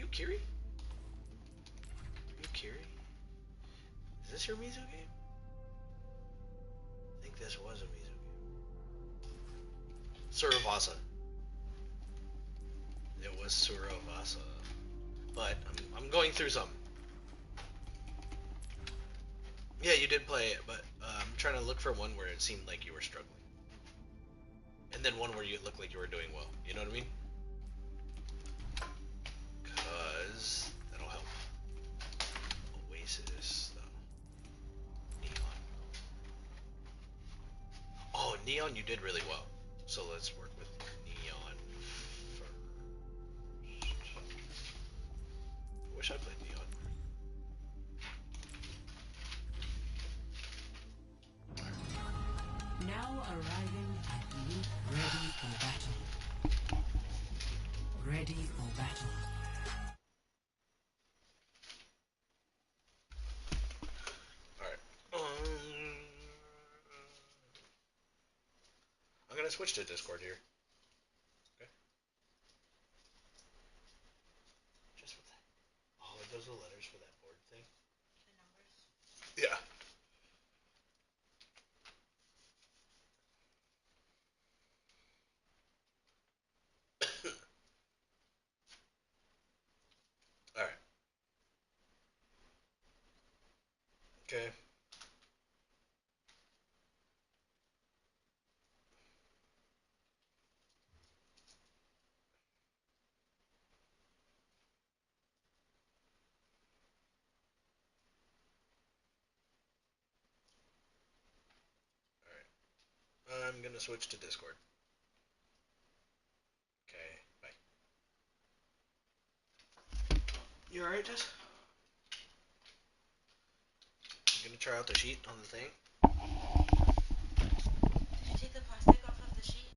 you Kiri? Are you Kiri? Is this your Mizu game? I think this was a Mizu game. Suravasa. It was Suravasa. But I'm going through some. Yeah, you did play it, but I'm trying to look for one where it seemed like you were struggling. And then one where you looked like you were doing well. You know what I mean? Because that'll help. Oasis, though. Neon. Oh, Neon, you did really well. So let's work with Neon first. I wish I played Neon. Now arriving at loop ready for battle. Ready for battle. Alright. I'm gonna switch to Discord here. Okay. Just with that. Oh, those are the letters for that board thing? The numbers? Yeah. Alright. Okay. Alright. I'm gonna switch to Discord. Okay, bye. You alright, Jess? You gonna try out the sheet on the thing? Did you take the plastic off of the sheet?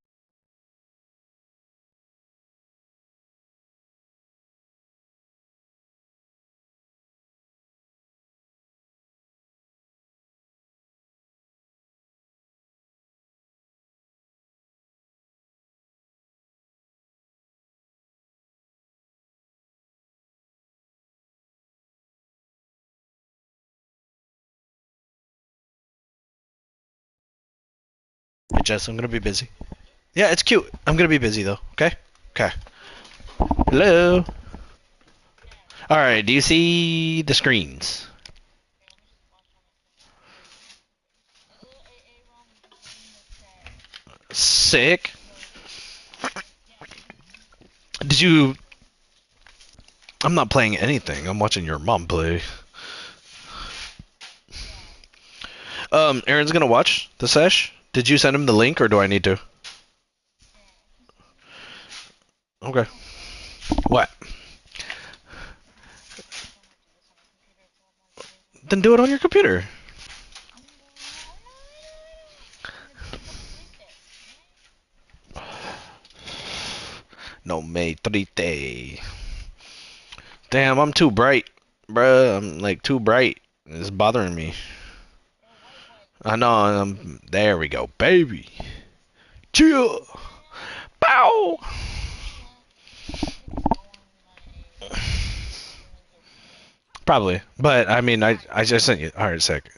Hey, Jess, I'm gonna be busy. Yeah, it's cute. I'm gonna be busy, though. Okay? Okay. Hello? Alright, do you see the screens? Sick. Did you... I'm not playing anything. I'm watching your mom play. Aaron's gonna watch the sesh. Did you send him the link, or do I need to? Okay. What? Then do it on your computer. No me triste. Damn, I'm too bright. Bruh, I'm like too bright. It's bothering me. I know, there we go, baby. Chill. Bow. Probably. But, I mean, I just sent you. Alright, sick.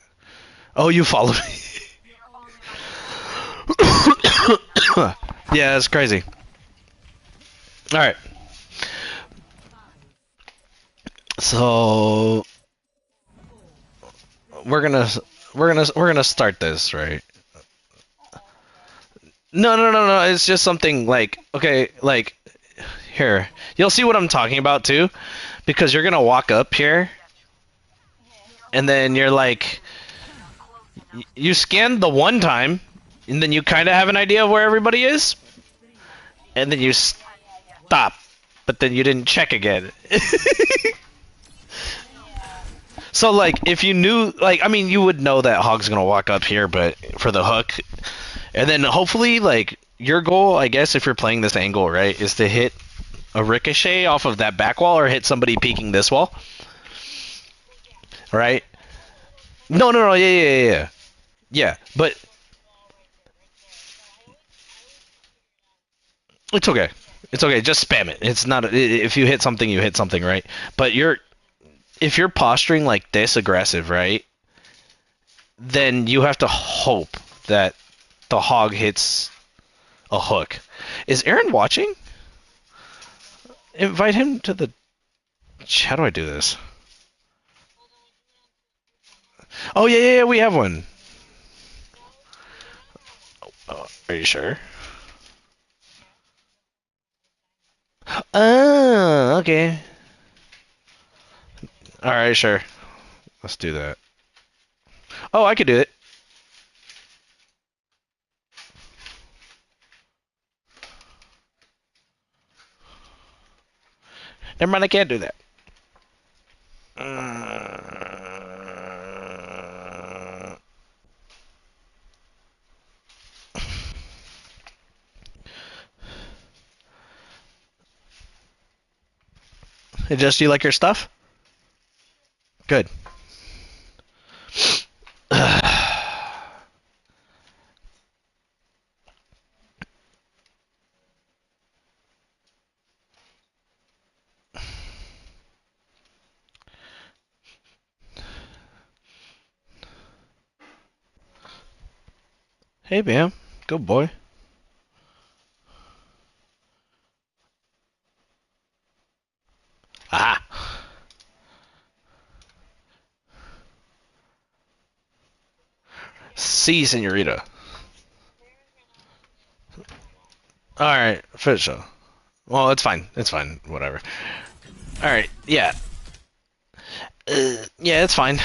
Oh, you followed me. Yeah, that's crazy. Alright. So we're gonna start this, right? No. It's just something like, okay, like here. You'll see what I'm talking about too, because you're gonna walk up here, and then you're like, you scan the one time, and then you kind of have an idea of where everybody is, and then you stop, but then you didn't check again. So, like, if you knew, like, I mean, you would know that Hog's gonna walk up here, but for the hook, and then hopefully, like, your goal, I guess, if you're playing this angle, right, is to hit a ricochet off of that back wall or hit somebody peeking this wall, right? No, yeah, but it's okay. It's okay. Just spam it. It's not. If you hit something, you hit something, right? But if you're posturing like this aggressive, right? Then you have to hope that the hog hits a hook. Is Aaron watching? Invite him to the. How do I do this? Oh yeah, we have one. Oh, are you sure? Oh, okay. All right, sure. Let's do that. Oh, I could do it. Never mind, I can't do that. Just you like your stuff? Good. Hey, Bam. Good boy. Ah. See, senorita. All right, for sure. Well, it's fine. It's fine. Whatever. All right. Yeah. Yeah, it's fine.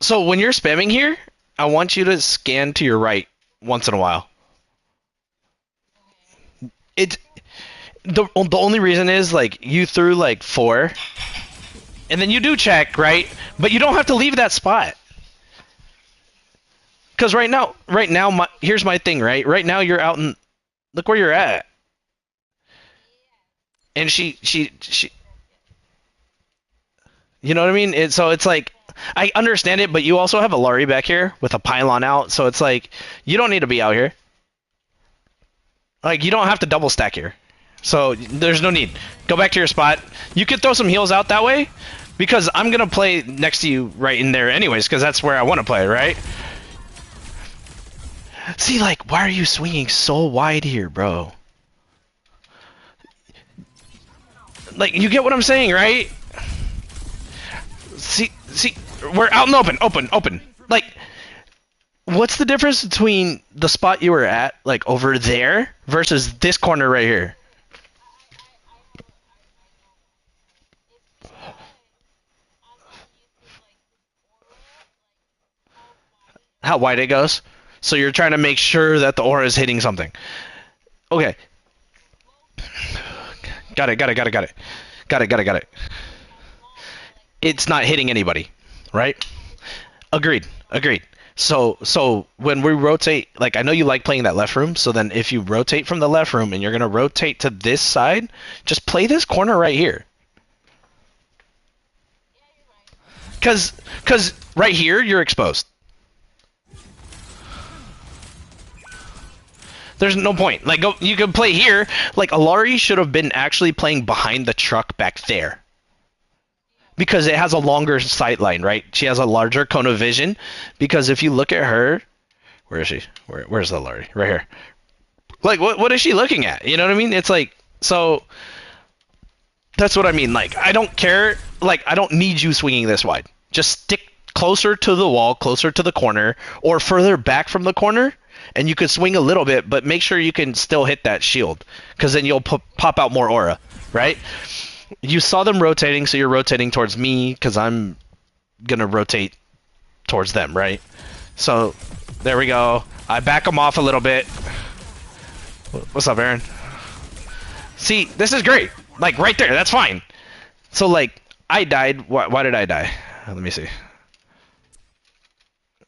So when you're spamming here, I want you to scan to your right once in a while. It the only reason is like you threw like 4, and then you do check, right? But you don't have to leave that spot. Because right now, here's my thing, right? Right now you're out in, look where you're at, and she, you know what I mean? So it's like, I understand it, but you also have a Lari back here with a pylon out, so it's like, you don't need to be out here. Like, you don't have to double stack here. So there's no need. Go back to your spot. You could throw some heals out that way, because I'm gonna play next to you right in there anyways, because that's where I want to play, right? See, like, why are you swinging so wide here, bro? Like, you get what I'm saying, right? See, we're out in the open. Like, what's the difference between the spot you were at, like, over there, versus this corner right here? How wide it goes? So you're trying to make sure that the aura is hitting something. Okay. Got it. Got it. It's not hitting anybody, right? Agreed. So when we rotate, like, I know you like playing that left room, so then if you rotate from the left room and you're gonna rotate to this side, just play this corner right here. Cause right here you're exposed. There's no point. Like, you can play here. Like, Alari should have been actually playing behind the truck back there, because it has a longer sight line, right? She has a larger cone of vision. Because if you look at her, where is she? Where's the Larry? Right here. Like, what is she looking at? You know what I mean? It's like, so that's what I mean. Like, I don't care. Like, I don't need you swinging this wide. Just stick closer to the wall, closer to the corner, or further back from the corner, and you can swing a little bit, but make sure you can still hit that shield, because then you'll pop out more aura, right? You saw them rotating, so you're rotating towards me, because I'm gonna rotate towards them, right? So there we go. I back them off a little bit. What's up, Aaron? See, this is great. Like, right there, that's fine. So, like, I died. Why did I die? Let me see.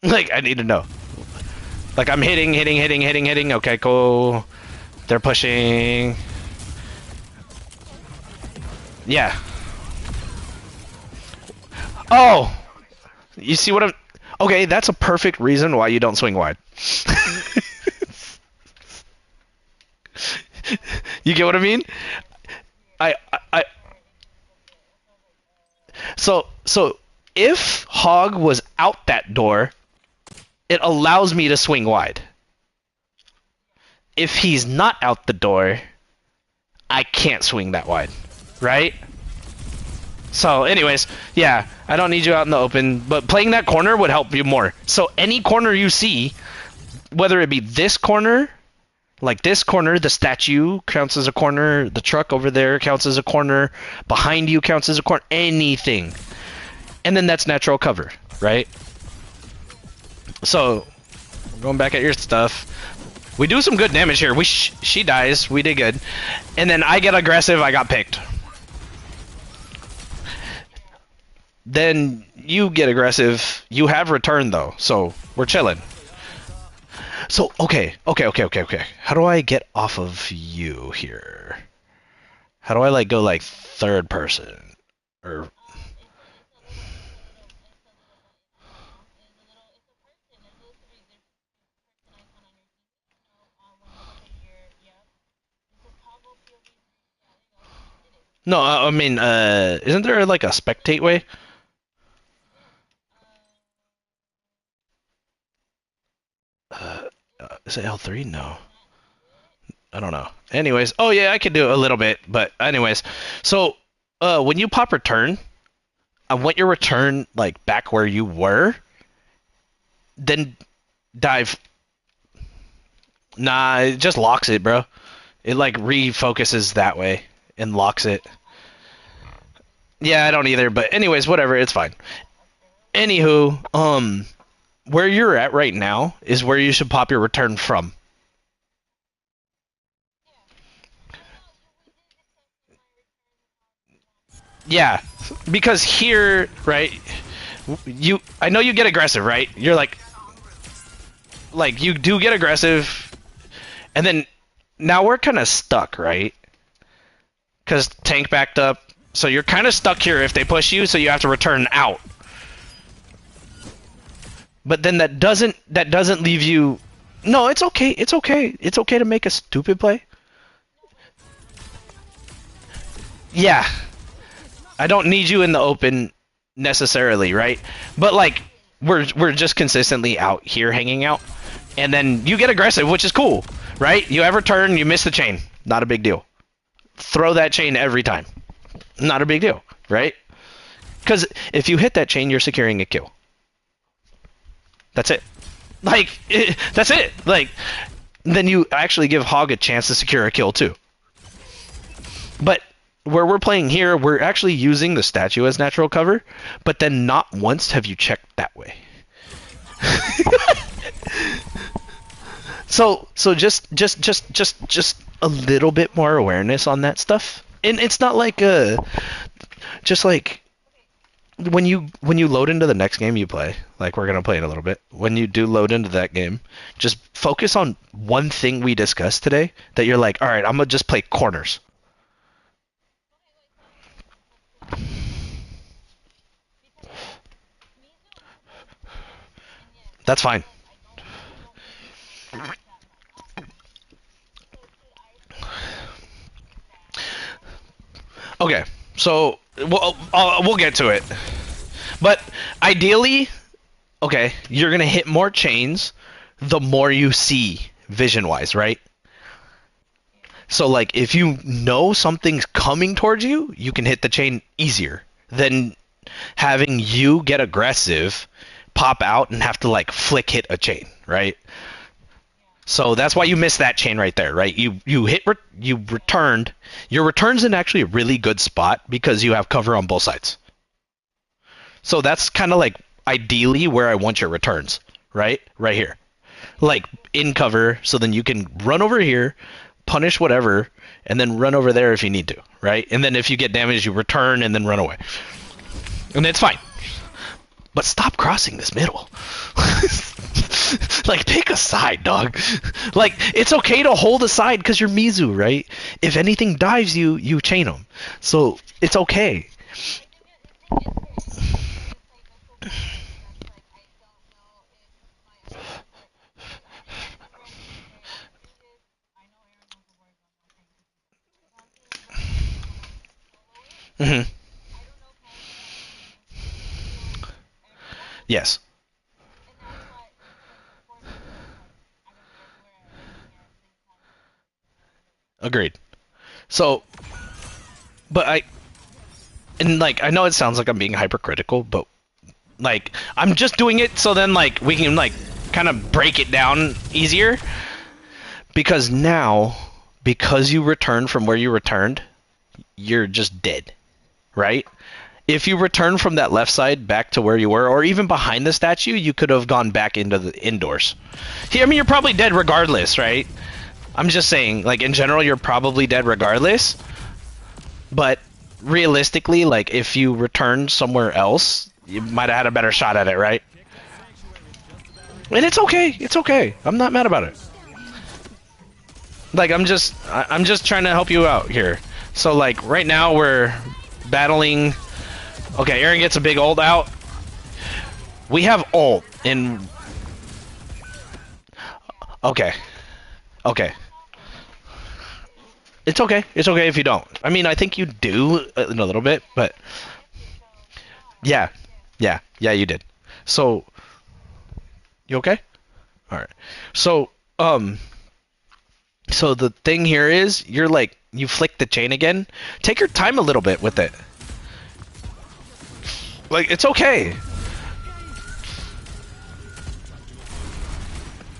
Like, I need to know. Like, I'm hitting. Okay, cool. They're pushing. Yeah. Oh! You see what I'm... Okay, that's a perfect reason why you don't swing wide. You get what I mean? I so if Hog was out that door, it allows me to swing wide. If he's not out the door, I can't swing that wide, right? So, anyways, yeah, I don't need you out in the open, but playing that corner would help you more. So, any corner you see, whether it be this corner, like this corner, the statue counts as a corner, the truck over there counts as a corner, behind you counts as a corner, anything. And then that's natural cover, right? So, going back at your stuff, we do some good damage here. She dies, we did good. And then I get aggressive, I got picked. Then you get aggressive. You have return though, so we're chilling. So okay. How do I get off of you here? How do I like go like third person or? No, I mean, isn't there like a spectate way? Is it L3? No. I don't know. Anyways, oh yeah, I could do a little bit, but anyways. So, when you pop return, I want your return like back where you were. Then dive. Nah, it just locks it, bro. It like refocuses that way and locks it. Yeah, I don't either, but anyways, whatever, it's fine. Anywho, where you're at right now is where you should pop your return from. Yeah, because here, right? I know you get aggressive, right? You're like you do get aggressive, and then now we're kind of stuck, right? Because tank backed up, so you're kind of stuck here if they push you, so you have to return out. But then that doesn't leave you. No, it's okay. It's okay. It's okay to make a stupid play. Yeah, I don't need you in the open necessarily, right? But like we're just consistently out here hanging out, and then you get aggressive, which is cool, right? You ever turn, you miss the chain, not a big deal. Throw that chain every time, not a big deal, right? Because if you hit that chain, you're securing a kill. That's it. Like that's it. Like then you actually give Hog a chance to secure a kill too. But where we're playing here, we're actually using the statue as natural cover, but then not once have you checked that way. So just a little bit more awareness on that stuff. And it's not like just like when you load into the next game you play, like we're gonna play in a little bit. When you do load into that game, just focus on one thing we discussed today that you're like, all right, I'm gonna just play corners. That's fine. Okay, so we'll get to it. But ideally, okay, you're gonna hit more chains the more you see vision wise, right? So like if you know something's coming towards you, you can hit the chain easier than having you get aggressive, pop out and have to like flick hit a chain, right? So that's why you missed that chain right there, right? You returned. Your return's in actually a really good spot because you have cover on both sides. So that's kind of like ideally where I want your returns, right? Right here. Like in cover, so then you can run over here, punish whatever, and then run over there if you need to, right? And then if you get damaged, you return and then run away. And it's fine. But stop crossing this middle. Like, pick a side, dog. Like, it's okay to hold a side because you're Mizu, right? If anything dives you, you chain them. So, it's okay. Hmm. Yes. Agreed. So, but and like, I know it sounds like I'm being hypercritical, but like, I'm just doing it so then, like, we can, like, kind of break it down easier. Because now, because you returned from where you returned, you're just dead, right? If you return from that left side back to where you were, or even behind the statue, you could have gone back into the indoors. Here, I mean, you're probably dead regardless, right? I'm just saying, like, in general, you're probably dead regardless. But realistically, like, if you returned somewhere else, you might have had a better shot at it, right? And it's okay. It's okay. I'm not mad about it. Like, I'm just trying to help you out here. So, like, right now we're battling. Okay, Aaron gets a big ult out. We have ult in. Okay. Okay. It's okay. It's okay if you don't. I mean, I think you do in a little bit, but yeah, yeah, you did. So, you okay? All right. So, so the thing here is, you're like, you flick the chain again. Take your time a little bit with it. Like, it's okay.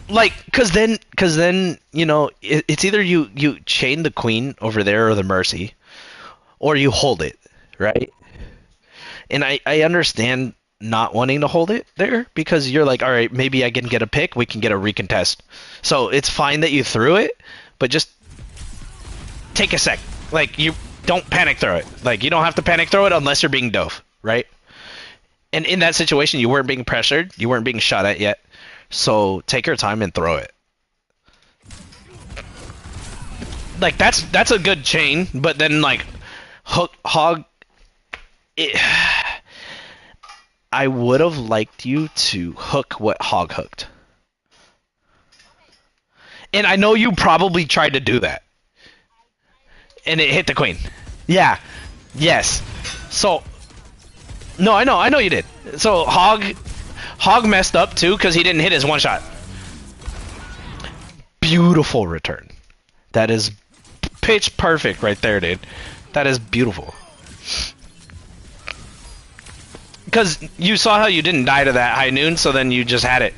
Like, cause then, you know, it's either you chain the queen over there or the mercy, or you hold it, right? And I understand not wanting to hold it there because you're like, all right, maybe I can get a pick, we can get a recontest. So it's fine that you threw it, but just take a sec. Like, you don't panic throw it. Like, you don't have to panic throw it unless you're being dove, right? And in that situation, you weren't being pressured, you weren't being shot at yet. So take your time and throw it. Like, that's a good chain, but then, like, hook hog. It, I would have liked you to hook what hog hooked, and I know you probably tried to do that, and it hit the queen. Yeah. Yes. So no, I know you did. So hog messed up too because he didn't hit his one shot. Beautiful return. That is pitch perfect right there, dude. That is beautiful. Because you saw how you didn't die to that high noon, so then you just had it.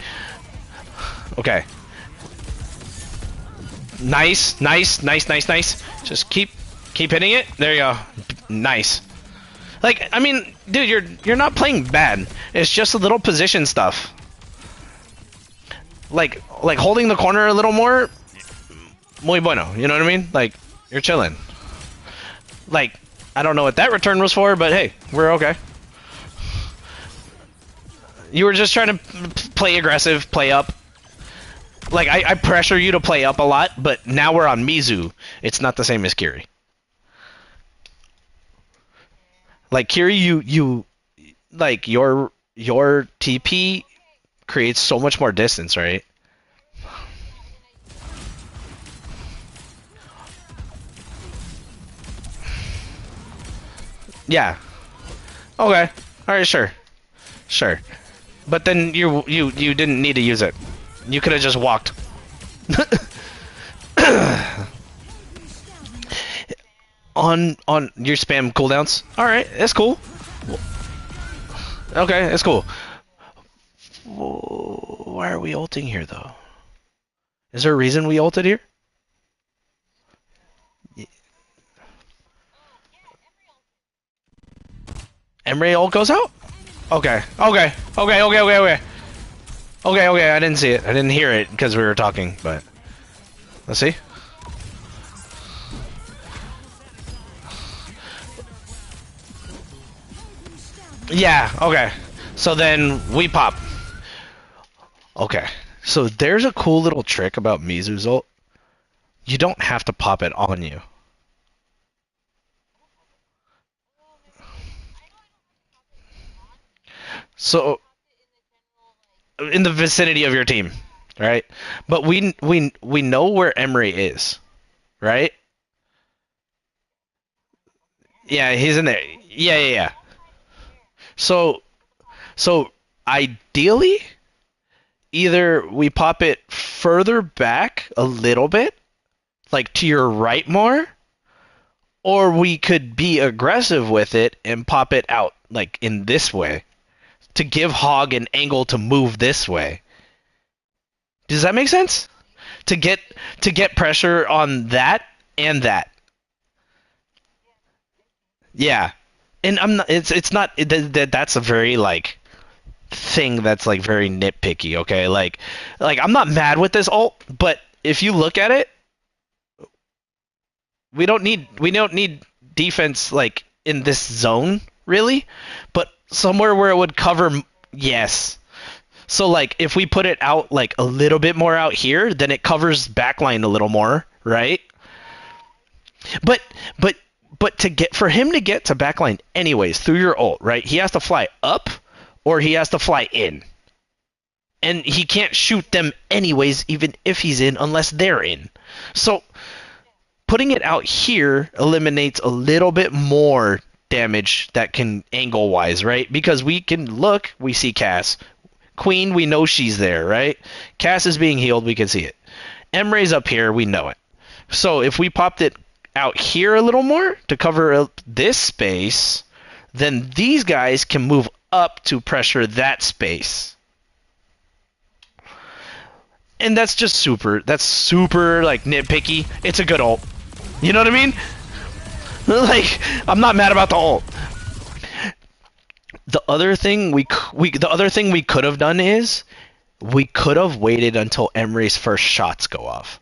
Okay. Nice, nice, nice, nice, nice. Just keep hitting it. There you go. Nice. Like, I mean, dude, you're not playing bad. It's just a little position stuff. Like holding the corner a little more, muy bueno. You know what I mean? Like, you're chilling. Like, I don't know what that return was for, but hey, we're okay. You were just trying to play aggressive, play up. Like, I pressure you to play up a lot, but now we're on Mizu. It's not the same as Kiri. Like, Kiri, you like, your TP creates so much more distance, right? Yeah. Okay. Alright, sure. Sure. But then you didn't need to use it. You could have just walked. on your spam cooldowns. All right, that's cool. Okay, that's cool. Why are we ulting here though? Is there a reason we ulted here? Emery ult goes out? Okay, okay, okay, okay, okay, okay. Okay, okay, I didn't see it. I didn't hear it because we were talking, but let's see. Yeah, okay. So then we pop. Okay. So there's a cool little trick about Mizu's ult. You don't have to pop it on you. So in the vicinity of your team, right? But we know where Emery is, right? Yeah, he's in there. Yeah, yeah, yeah. So, so ideally, either we pop it further back a little bit, like to your right more, or we could be aggressive with it and pop it out like in this way to give Hog an angle to move this way. Does that make sense? To get to get pressure on that and that. Yeah. And I'm not it's not that's a very like thing that's like very nitpicky, okay? Like I'm not mad with this ult, but if you look at it, we don't need defense like in this zone really, but somewhere where it would cover yes. So like if we put it out like a little bit more out here, then it covers backline a little more, right? But but but to get for him to get to backline anyways through your ult, right? He has to fly up or he has to fly in. And he can't shoot them anyways even if he's in unless they're in. So putting it out here eliminates a little bit more damage that can angle wise, right? Because we can look, we see Cass. Queen, we know she's there, right? Cass is being healed, we can see it. Emre's up here, we know it. So if we popped it out here a little more to cover this space, then these guys can move up to pressure that space. And that's super like nitpicky. It's a good ult. You know what I mean? Like I'm not mad about the ult. The other thing we could have done is we could have waited until Emery's first shots go off.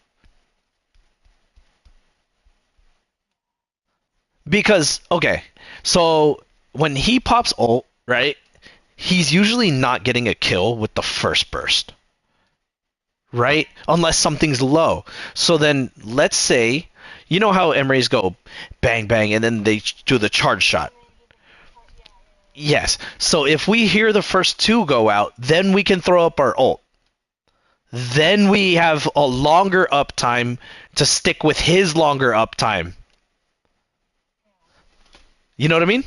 Because okay, so when he pops ult, right? He's usually not getting a kill with the first burst. Right? Unless something's low. So then let's say you know how Emery's go bang bang and then they do the charge shot. Yes. So if we hear the first two go out, then we can throw up our ult. Then we have a longer uptime to stick with his longer uptime. You know what I mean?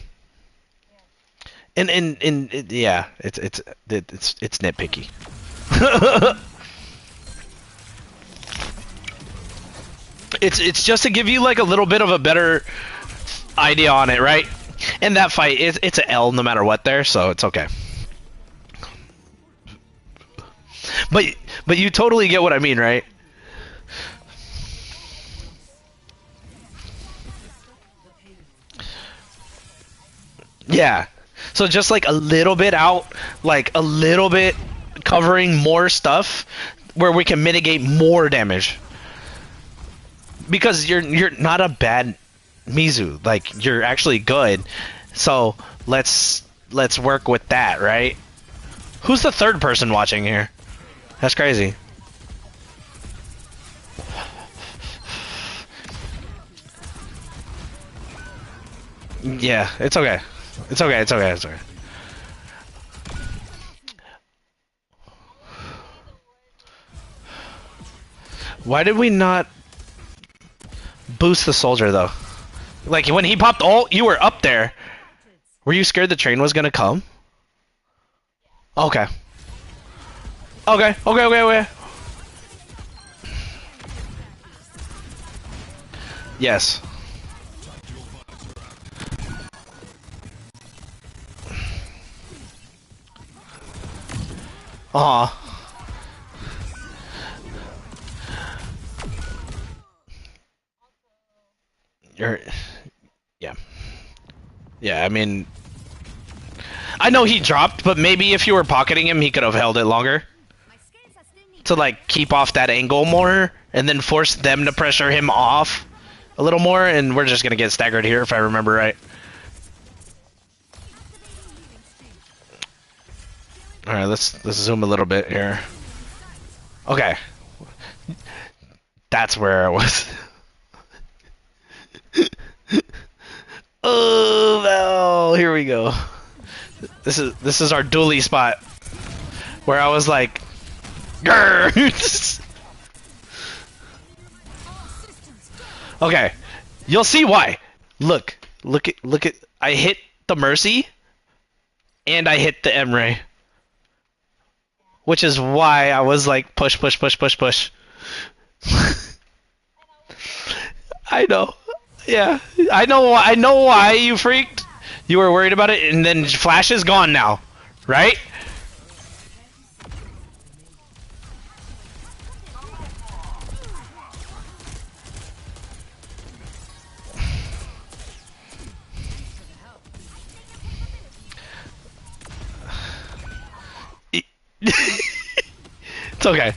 And yeah, it's nitpicky. It's just to give you like a little bit of a better idea on it, right? In that fight, it's an L no matter what there, so it's okay. But you totally get what I mean, right? Yeah. So just like a little bit out, like a little bit covering more stuff where we can mitigate more damage. Because you're not a bad Mizu, like you're actually good. So let's work with that, right? Who's the third person watching here? That's crazy. Yeah, it's okay. It's okay, it's okay, it's okay. Why did we not boost the soldier though? Like when he popped ult, you were up there. Were you scared the train was gonna come? Okay. Okay. Yes. Aw. You're... Yeah. Yeah, I mean... I know he dropped, but maybe if you were pocketing him, he could have held it longer. To, like, keep off that angle more, and then force them to pressure him off a little more, and we're just gonna get staggered here, if I remember right. Alright, let's zoom a little bit here. Okay. That's where I was. Oh, no. Here we go. This is our dually spot. Where I was like, grrr. Okay. You'll see why. Look. Look at. I hit the Mercy and I hit the Emre, which is why I was like push, push, push, push, push. I know. Yeah, I know. I know why you freaked. You were worried about it, and then Flash is gone now, right? It's okay.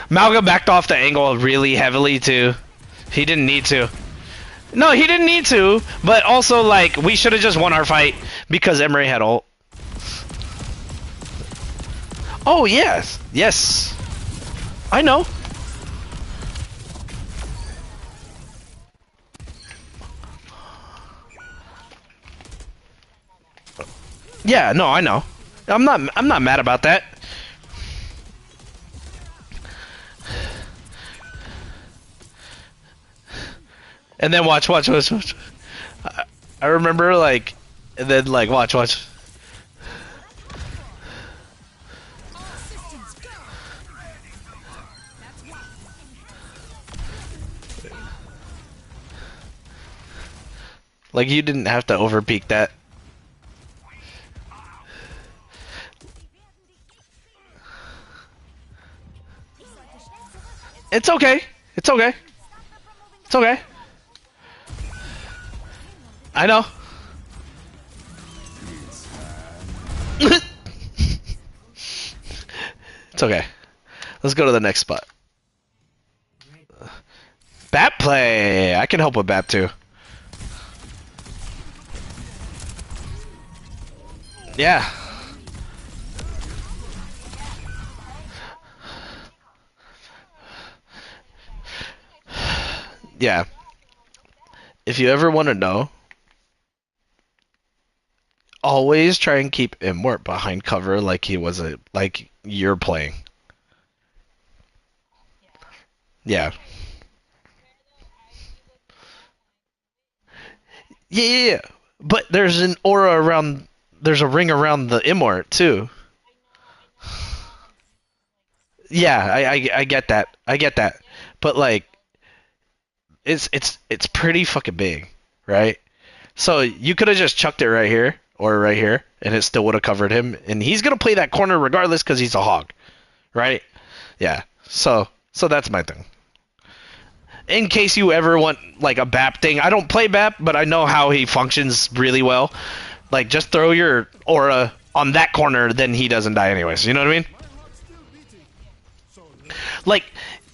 Malga backed off the angle really heavily too. He didn't need to. No, he didn't need to. But also, like, we should have just won our fight because Emery had ult. Oh yes, yes. I know. Yeah, no, I know. I'm not mad about that. And then watch. I remember like, and then like watch. Like you didn't have to overpeak that. It's okay. It's okay. It's okay. I know. It's okay. Let's go to the next spot. BAP play. I can help with BAP too. Yeah. Yeah. If you ever want to know, always try and keep Immort behind cover like he was like you're playing. Yeah. Yeah. But there's an aura around. There's a ring around the Immort too. Yeah, I get that. I get that. But like, it's pretty fucking big, right? So you could have just chucked it right here or right here, and it still would have covered him. And he's gonna play that corner regardless because he's a hog, right? Yeah. So that's my thing. In case you ever want like a BAP thing, I don't play BAP, but I know how he functions really well. Like just throw your aura on that corner, then he doesn't die anyways. You know what I mean? Like,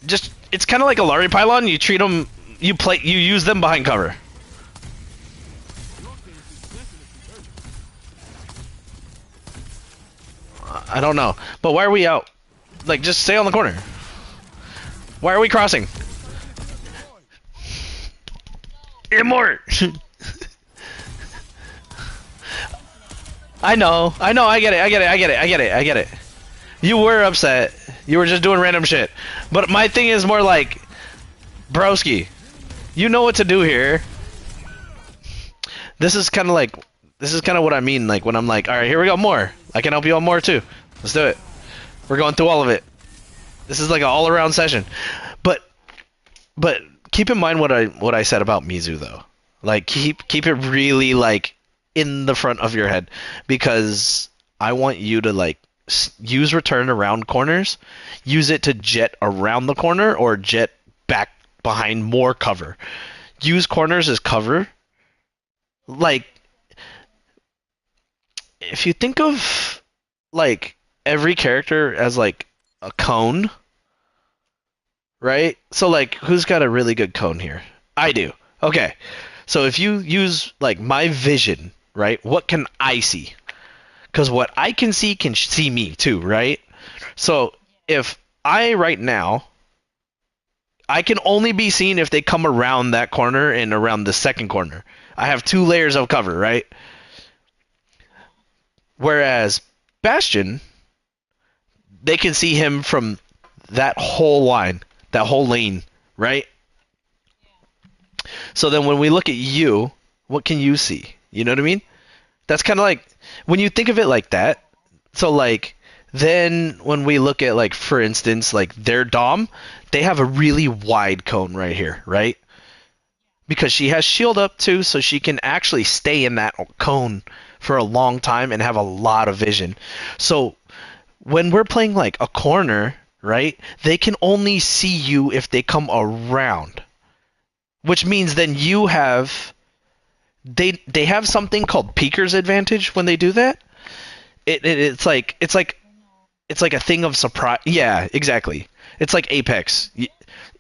just it's kind of like a Lari pylon. You treat them, you use them behind cover. I don't know, but why are we out? Like, just stay on the corner. Why are we crossing? Immort. I get it. You were upset. You were just doing random shit. But my thing is more like, broski, you know what to do here. This is kind of like, this is kind of what I mean. Like when I'm like, all right, here we go, more. I can help you on more too. Let's do it. We're going through all of it. This is like an all-around session. But keep in mind what I said about Mizu though. Like keep it really like in the front of your head because I want you to like use return around corners, use it to jet around the corner or jet back behind more cover. Use corners as cover. Like if you think of like every character as like a cone, right? So like who's got a really good cone here? I do. Okay. So if you use like my vision, right? What can I see? Because what I can see me too, right? So if I right now, I can only be seen if they come around that corner and around the second corner. I have two layers of cover, right? Whereas Bastion, they can see him from that whole line, that whole lane, right? So then when we look at you, what can you see? You know what I mean? That's kind of like when you think of it like that. So like then when we look at like for instance like their dom, they have a really wide cone right here, right? Because she has shield up too, so she can actually stay in that cone for a long time and have a lot of vision. So when we're playing like a corner, right? They can only see you if they come around, which means then you have they have something called peeker's advantage when they do that. It's like a thing of surprise. Yeah, exactly. It's like Apex.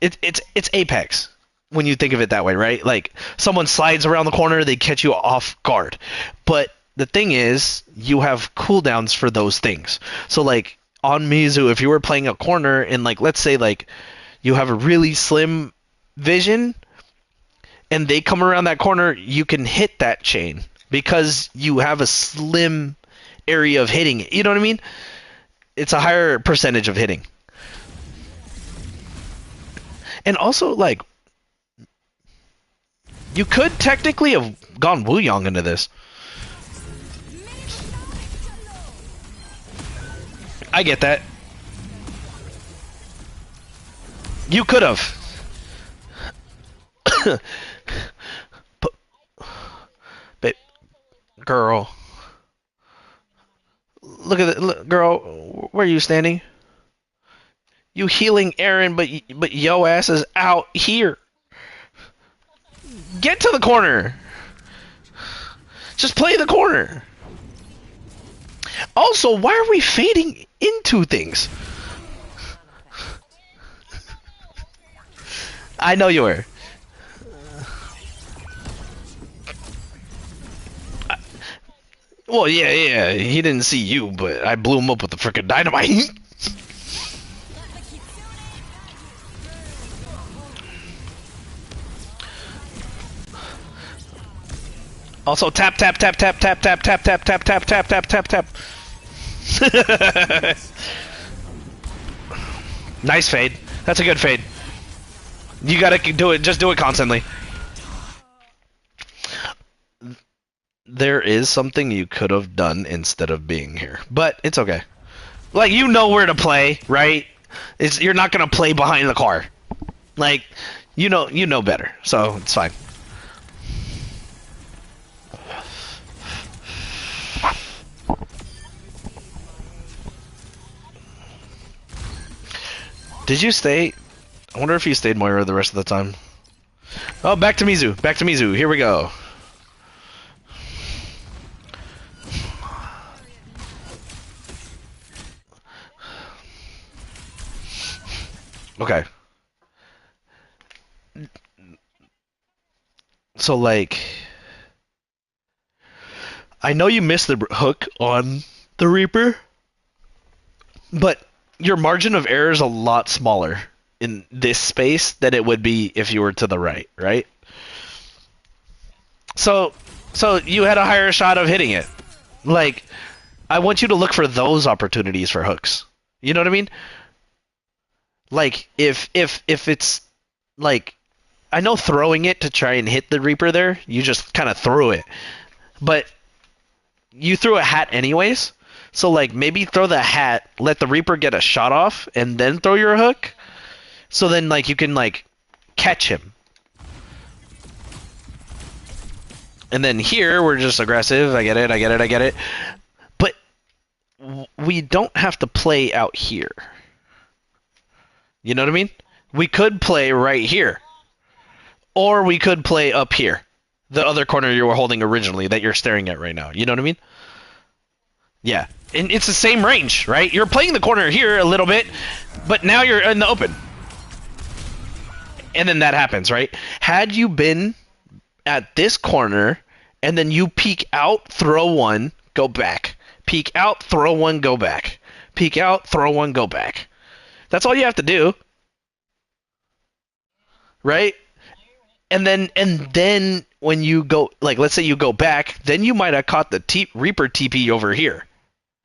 It's Apex when you think of it that way, right? Like someone slides around the corner, they catch you off guard. But the thing is, you have cooldowns for those things. So like on Mizu, if you were playing a corner and like let's say like you have a really slim vision and they come around that corner, you can hit that chain because you have a slim area of hitting it. You know what I mean? It's a higher percentage of hitting. And also, like, you could technically have gone Wu Yang into this. I get that. You could have. but, but, girl. Look at it. Look, girl, where are you standing? You healing Aaron, but yo ass is out here. Get to the corner. Just play the corner. Also, why are we fading into things? I know you were. Well, yeah, he didn't see you, but I blew him up with the frickin' dynamite. Also, tap, tap, tap, tap, tap, tap, tap, tap, tap, tap, tap, tap, tap, tap. Nice fade. That's a good fade. You gotta do it. Just do it constantly. There is something you could have done instead of being here, but it's okay. Like you know where to play, right? You're not gonna play behind the car. Like you know better, so it's fine. Did you stay? I wonder if you stayed Moira the rest of the time. Oh, back to Mizu. Back to Mizu. Here we go. Okay. So, like... I know you missed the hook on the Reaper, but your margin of error is a lot smaller in this space than it would be if you were to the right? So you had a higher shot of hitting it. Like, I want you to look for those opportunities for hooks. You know what I mean? Like, if it's, like, I know throwing it to try and hit the Reaper there, you just kind of threw it. But you threw a hat anyways, so, like, maybe throw the hat, let the Reaper get a shot off, and then throw your hook. So then, like, you can, like, catch him. And then here, we're just aggressive. I get it. But we don't have to play out here. You know what I mean? We could play right here. Or we could play up here. The other corner you were holding originally that you're staring at right now. You know what I mean? Yeah. And it's the same range, right? You're playing the corner here a little bit, but now you're in the open. And then that happens, right? Had you been at this corner, and then you peek out, throw one, go back. Peek out, throw one, go back. Peek out, throw one, go back. That's all you have to do. Right? And then when you go, like, let's say you go back, then you might have caught the Reaper TP over here.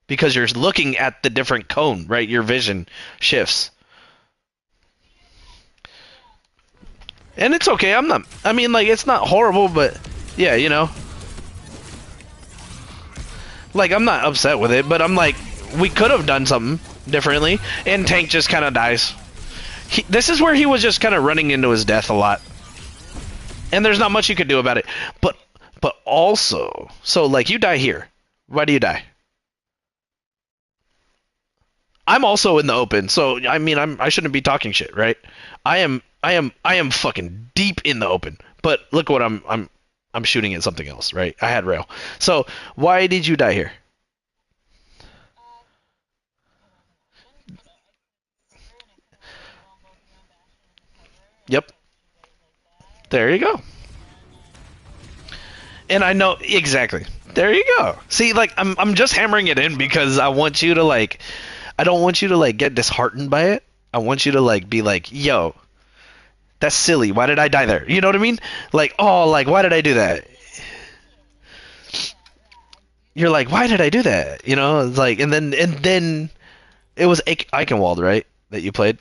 Because you're looking at the different cone, right? Your vision shifts. And it's okay. I'm not. I mean, like, it's not horrible, but yeah, you know. Like, I'm not upset with it, but I'm like, we could have done something differently, and Tank just kind of dies. This is where he was just kind of running into his death a lot, and there's not much you could do about it. But also, so like, you die here. Why do you die? I'm also in the open, so I mean, I shouldn't be talking shit, right? I am fucking deep in the open. But look what I'm shooting at something else, right? I had rail. So why did you die here? Yep. There you go. And I know exactly. There you go. See, like, I'm just hammering it in because I want you to, like, I don't want you to, like, get disheartened by it. I want you to, like, be like, yo, that's silly. Why did I die there? You know what I mean? Like, oh, like, why did I do that? You're like, why did I do that? You know, it's like, and then it was Eichenwald, right? That you played.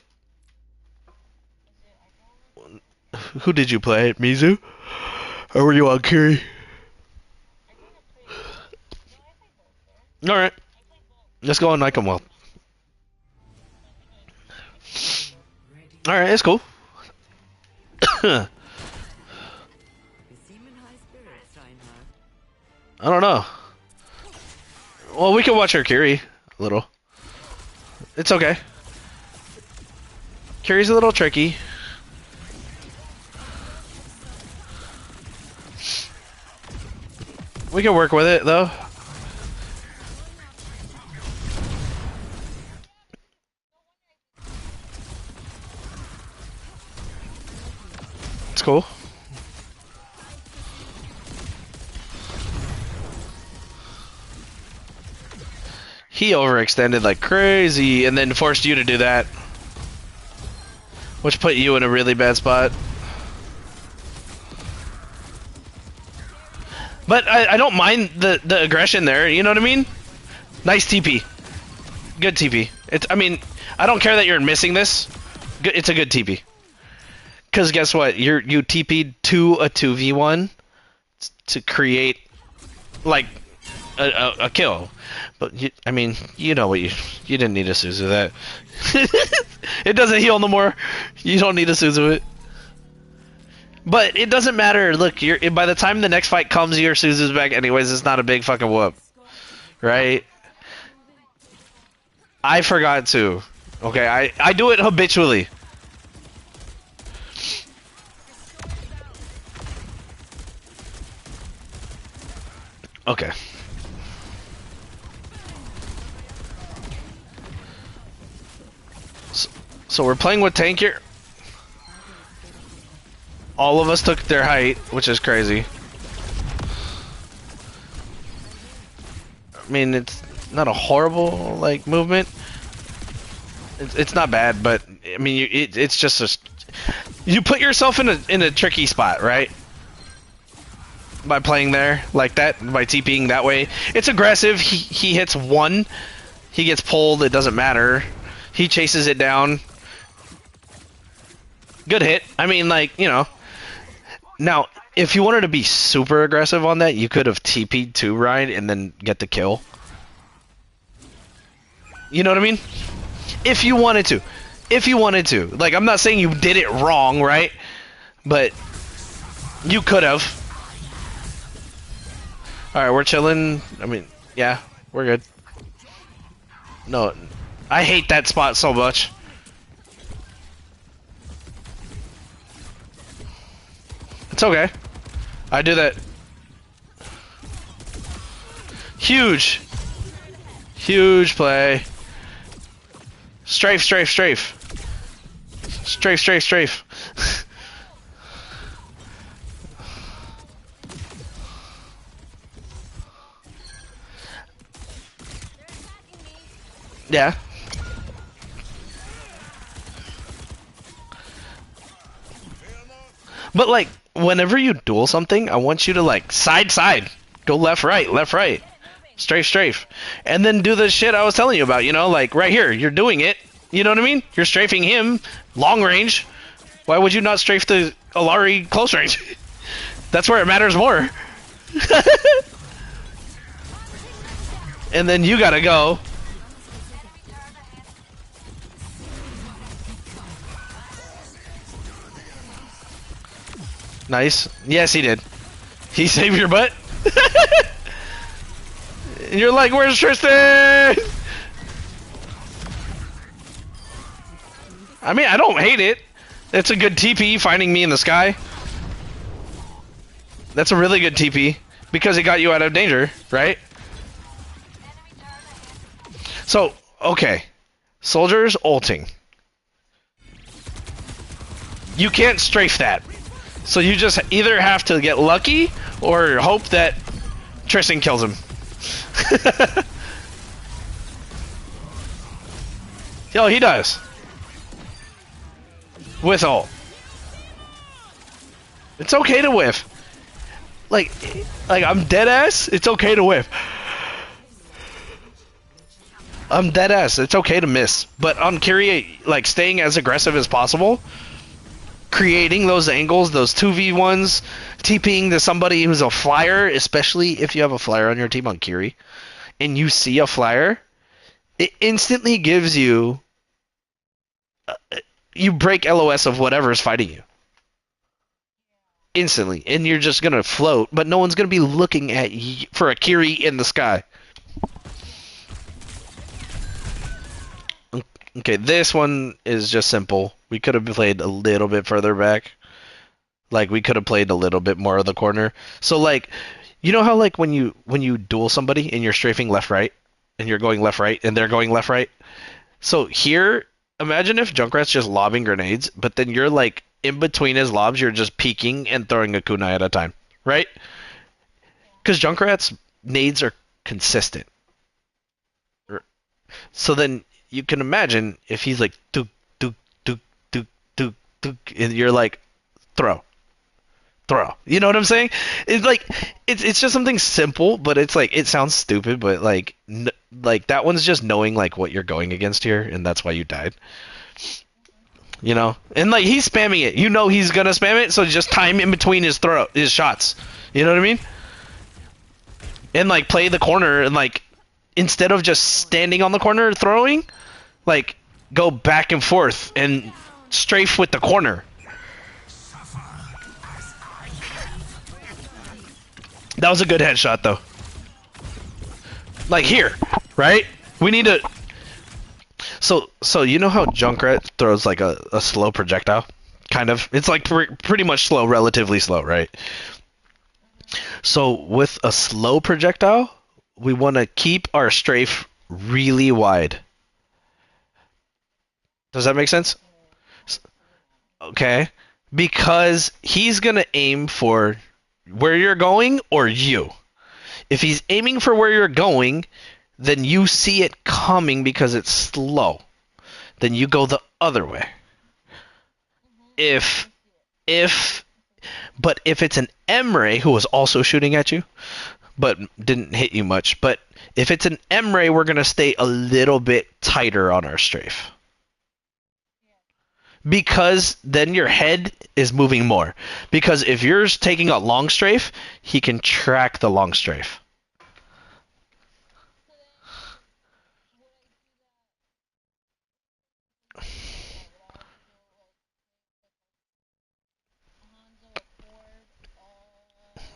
Who did you play? Mizu? Or were you on Kiri? All right, let's go on Eichenwald. Ready. All right, it's cool. I You seem in high spirits, Reinhardt. don't know. Well, we can watch her Kiri a little. It's okay. Kiri's a little tricky. We can work with it though. It's cool. He overextended like crazy and then forced you to do that. Which put you in a really bad spot. But I don't mind the aggression there, you know what I mean? Nice TP. Good TP. I mean, I don't care that you're missing this. It's a good TP. Because guess what? You TP'd to a 2v1 to create, like, a kill. But, I mean, you know what you didn't need a Suzu that. It doesn't heal no more. You don't need a Suzu it. But it doesn't matter. Look, by the time the next fight comes, your Suzu's back anyways. It's not a big fucking whoop. Right? I forgot to. Okay, I do it habitually. Okay. So we're playing with tank here. All of us took their height, which is crazy. I mean, it's not a horrible, like, movement. It's not bad, but I mean, it's just you put yourself in a tricky spot, right? By playing there like that, by TPing that way. It's aggressive. He hits one, he gets pulled. It doesn't matter. He chases it down. Good hit. I mean, like, you know. Now, if you wanted to be super aggressive on that, you could have TP'd to Ryan and then get the kill. You know what I mean? If you wanted to. If you wanted to. Like, I'm not saying you did it wrong, right? But you could have. Alright, we're chilling. I mean, yeah, we're good. No, I hate that spot so much. It's okay. I do that. Huge. Huge play. Strafe, strafe, strafe. Strafe, strafe, strafe. Yeah. But like, whenever you duel something, I want you to like side side, go left right, strafe strafe, and then do the shit I was telling you about. You know, like right here, you're doing it. You know what I mean? You're strafing him, long range. Why would you not strafe the Alari close range. That's where it matters more. And then you gotta go. Nice. Yes, he did. He saved your butt. And you're like, where's Tristan? I mean, I don't hate it. It's a good TP finding me in the sky. That's a really good TP because it got you out of danger, right? So, okay. Soldiers ulting. You can't strafe that. So you just either have to get lucky or hope that Tristan kills him. Yo, he does. With ult. It's okay to whiff. Like I'm dead ass. It's okay to whiff. I'm dead ass. It's okay to miss. But on Kyrie, like staying as aggressive as possible, creating those angles, those 2v1s, TPing to somebody who's a flyer, especially if you have a flyer on your team on Kyrie, and you see a flyer, it instantly gives you. You break LOS of whatever's fighting you. Instantly. And you're just going to float, but no one's going to be looking at you for a Kyrie in the sky. Okay, this one is just simple. We could have played a little bit further back. Like, we could have played a little bit more of the corner. So, like, you know how, like, when you duel somebody and you're strafing left-right, and you're going left-right, and they're going left-right? So here, imagine if Junkrat's just lobbing grenades, but then you're like in between his lobs, you're just peeking and throwing a kunai at a time, right? Because Junkrat's nades are consistent. So then you can imagine if he's like do do do do do do, and you're like throw. You know what I'm saying? It's like it's just something simple, but it's like it sounds stupid, but like like that one's just knowing like what you're going against here, and that's why you died. You know, and like he's spamming it. You know he's gonna spam it, so just time in between his shots. You know what I mean? And like play the corner, and like instead of just standing on the corner throwing, like go back and forth and strafe with the corner. That was a good headshot, though. Like here, right? We need to. So you know how Junkrat throws like a slow projectile, kind of. It's like pretty much slow, relatively slow, right? So with a slow projectile, we want to keep our strafe really wide. Does that make sense? Okay, because he's gonna aim for where you're going or you. If he's aiming for where you're going, then you see it coming because it's slow. Then you go the other way. But if it's an Emre who was also shooting at you, but didn't hit you much, but if it's an Emre, we're gonna stay a little bit tighter on our strafe. Because then your head is moving more. Because if you're taking a long strafe, he can track the long strafe.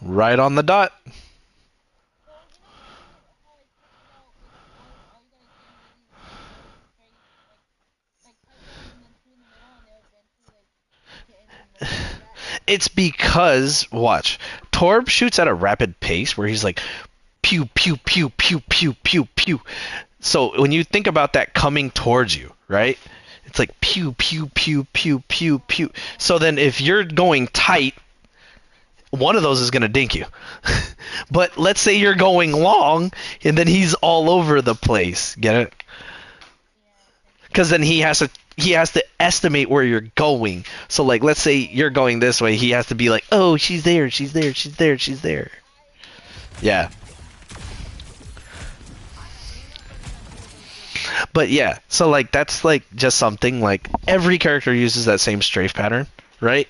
Right on the dot. It's because, watch, Torb shoots at a rapid pace where he's like, pew, pew, pew, pew, pew, pew, pew. So when you think about that coming towards you, right? It's like pew, pew, pew, pew, pew, pew. So then if you're going tight, one of those is going to dink you. But let's say you're going long, and then he's all over the place. Get it? Because then he has to estimate where you're going. So like, let's say you're going this way, he has to be like, oh, she's there, she's there, she's there, she's there. Yeah. But yeah, so like that's like just something like every character uses that same strafe pattern, right?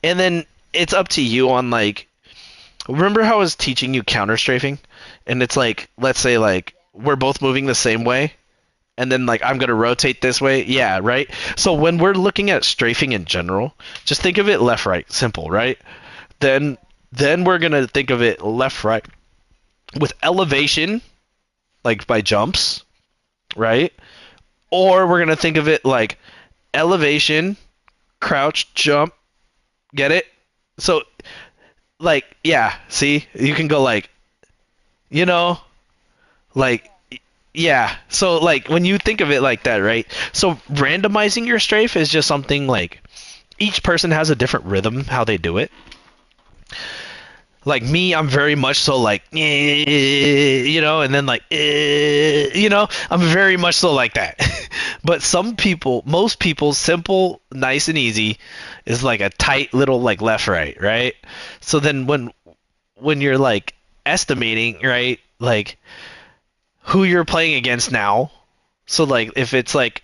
And then it's up to you on like, remember how I was teaching you counter strafing? And it's like, let's say like we're both moving the same way, and then like I'm gonna rotate this way. Yeah, right. So when we're looking at strafing in general, just think of it left right, simple, right? Then we're gonna think of it left right with elevation, like by jumps, right? Or we're gonna think of it like elevation, crouch, jump. Get it? So like yeah, see, you can go like, you know, like yeah. So like when you think of it like that, right? So randomizing your strafe is just something like each person has a different rhythm how they do it. Like me, I'm very much so like, you know, and then like, you know, I'm very much so like that. But some people, most people, simple, nice and easy is like a tight little like left right. So then when you're like estimating, right, like who you're playing against now. So like if it's like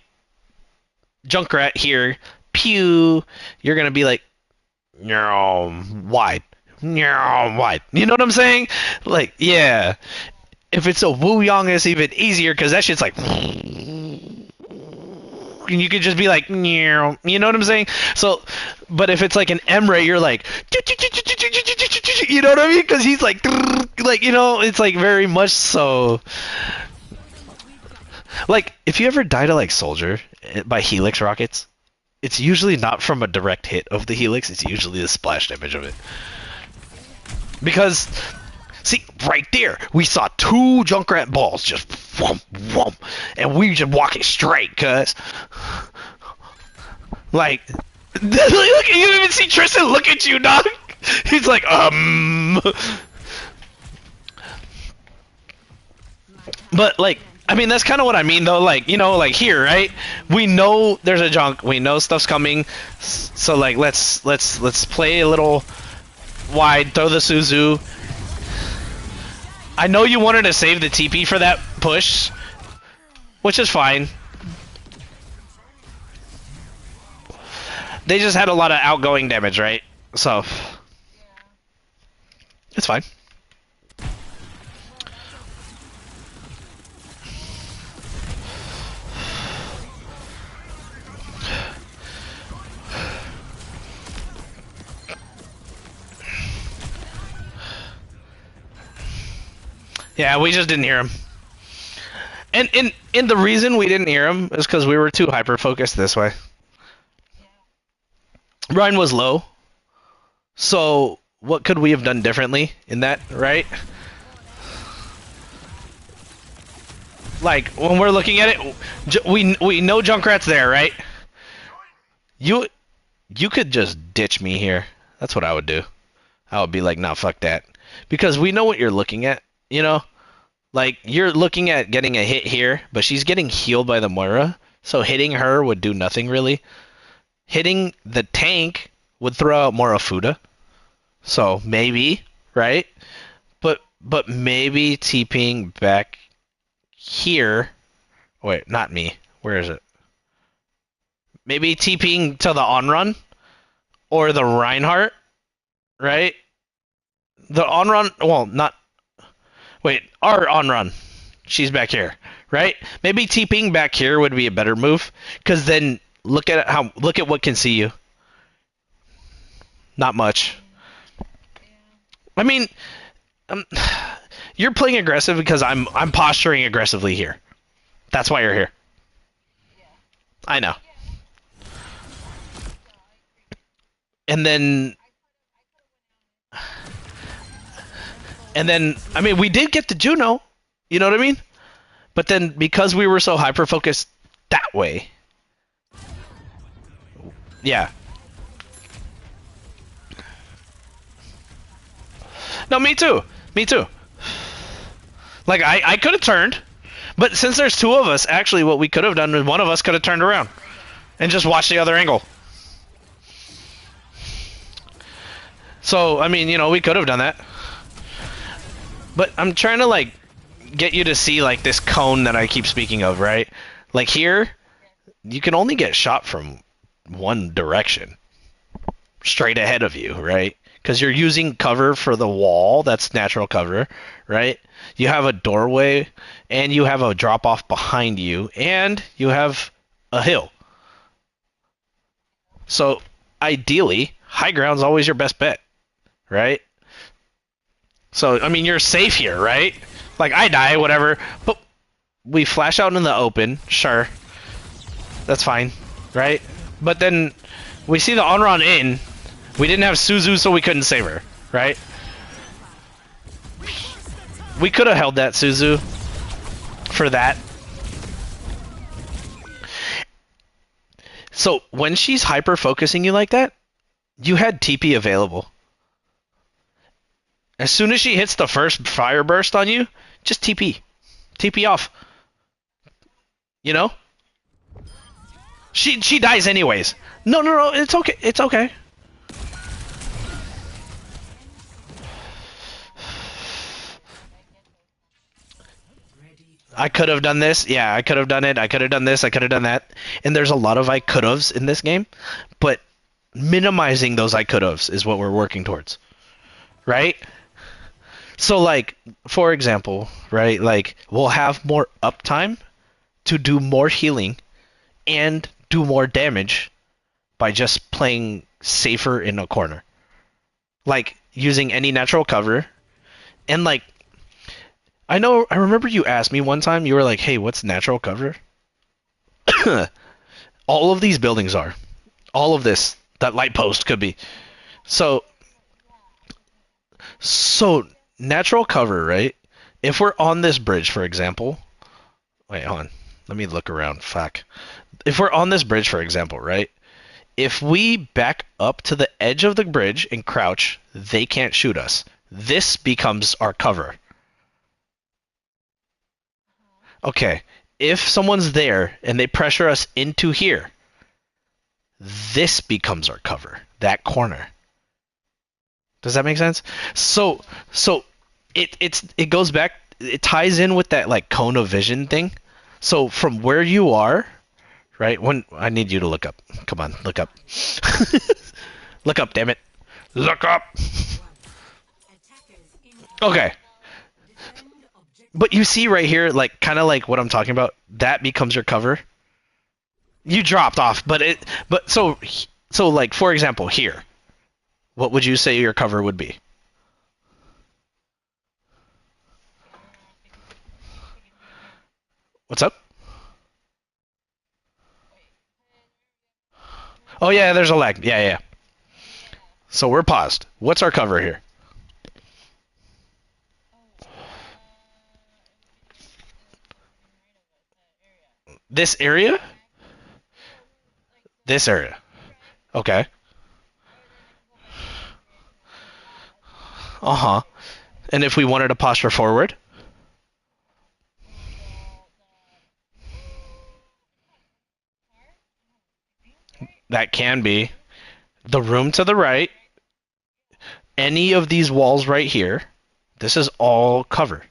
Junkrat here, pew, you're gonna be like, no, wide. No, wide. You know what I'm saying? Like, yeah. If it's a Wu Yang, it's even easier because that shit's like, and you could just be like, you know what I'm saying? So, but if it's like an Emre, you're like, you know what I mean? Because he's like, you know, it's like very much so. Like, if you ever die to like Soldier by Helix rockets, it's usually not from a direct hit of the Helix. It's usually the splash damage of it. Because, see, right there, we saw two Junkrat balls just whomp, whomp, and we just walking straight, cuz. Like, look, you even see Tristan look at you, dog. He's like, But, like, I mean, that's kind of what I mean, though. Like, you know, like here, right? We know there's a junk. We know stuff's coming. So, like, let's play a little wide. Throw the Suzu. I know you wanted to save the TP for that push, which is fine. They just had a lot of outgoing damage, right? So it's fine. Yeah, we just didn't hear him. And the reason we didn't hear him is because we were too hyper focused this way. Ryan was low, so what could we have done differently in that, right? Like when we're looking at it, we know Junkrat's there, right? You could just ditch me here. That's what I would do. I would be like, nah, fuck that, because we know what you're looking at. You know, like you're looking at getting a hit here, but she's getting healed by the Moira, so hitting her would do nothing really. Hitting the tank would throw out more Fuda. So maybe, right? But maybe TPing back here. Wait, not me. Where is it? Maybe TPing to the on run or the Reinhardt, right? The on run, well, not. Wait, our on run. She's back here, right? Maybe TPing back here would be a better move, because then look at what can see you. Not much. I mean, um, you're playing aggressive because I'm posturing aggressively here. That's why you're here. I know. And then I mean, we did get the Juno. You know what I mean? But then because we were so hyper focused that way. Yeah. No, me too. Me too. Like, I could have turned. But since there's two of us, actually what we could have done is one of us could have turned around. And just watched the other angle. So, I mean, you know, we could have done that. But I'm trying to, like, get you to see, like, this cone that I keep speaking of, right? Like, here, you can only get shot from one direction. straight ahead of you, right? Because you're using cover for the wall, that's natural cover, right? You have a doorway, and you have a drop off behind you, and you have a hill. So ideally, high ground's always your best bet, right? So I mean, you're safe here, right? Like I die, whatever, but we flash out in the open, sure, that's fine, right? But then we see the Onron in. We didn't have Suzu, so we couldn't save her, right? We could have held that Suzu for that. So when she's hyper focusing you like that, you had TP available. As soon as she hits the first fire burst on you, just TP. TP off. You know? She dies anyways. No, no, no, it's okay. It's okay. I could have done this. Yeah, I could have done it. I could have done this. I could have done that. And there's a lot of I could haves in this game, but minimizing those I could haves is what we're working towards. Right? So like, for example, right, like we'll have more uptime to do more healing and do more damage by just playing safer in a corner. Like using any natural cover. And like I remember you asked me one time, you were like, "Hey, what's natural cover?" All of these buildings are. All of this, that light post could be. So so natural cover, right? If we're on this bridge, for example, wait, hold on. Let me look around. Fuck. If we're on this bridge, for example, right? If we back up to the edge of the bridge and crouch, they can't shoot us. This becomes our cover. Okay. If someone's there and they pressure us into here, this becomes our cover. That corner. Does that make sense? So it goes back. It ties in with that like cone of vision thing. So from where you are, right? When I need you to look up. Come on, look up. Look up, damn it. Look up. Okay. But you see right here, like kind of like what I'm talking about. That becomes your cover. You dropped off, but so like for example here, what would you say your cover would be? What's up? Oh yeah, there's a lag. Yeah, yeah. So we're paused. What's our cover here? This area? This area. Okay. Uh-huh. And if we wanted to posture forward? That can be. The room to the right, any of these walls right here, this is all cover.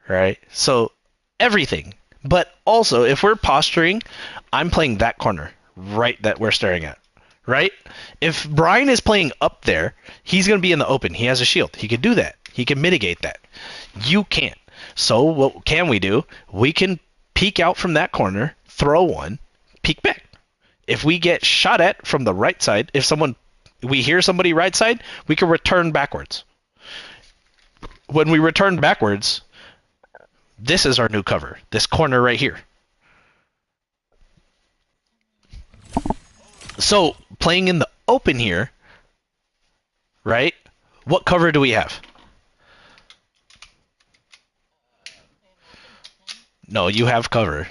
Right? So everything. But also, if we're posturing, I'm playing that corner, right that we're staring at. Right? If Brian is playing up there, he's going to be in the open. He has a shield. He can do that. He can mitigate that. You can't. So what can we do? We can peek out from that corner, throw one, peek back. If we get shot at from the right side, we hear somebody right side, we can return backwards. When we return backwards, this is our new cover. This corner right here. So playing in the open here, right? What cover do we have? No, you have cover.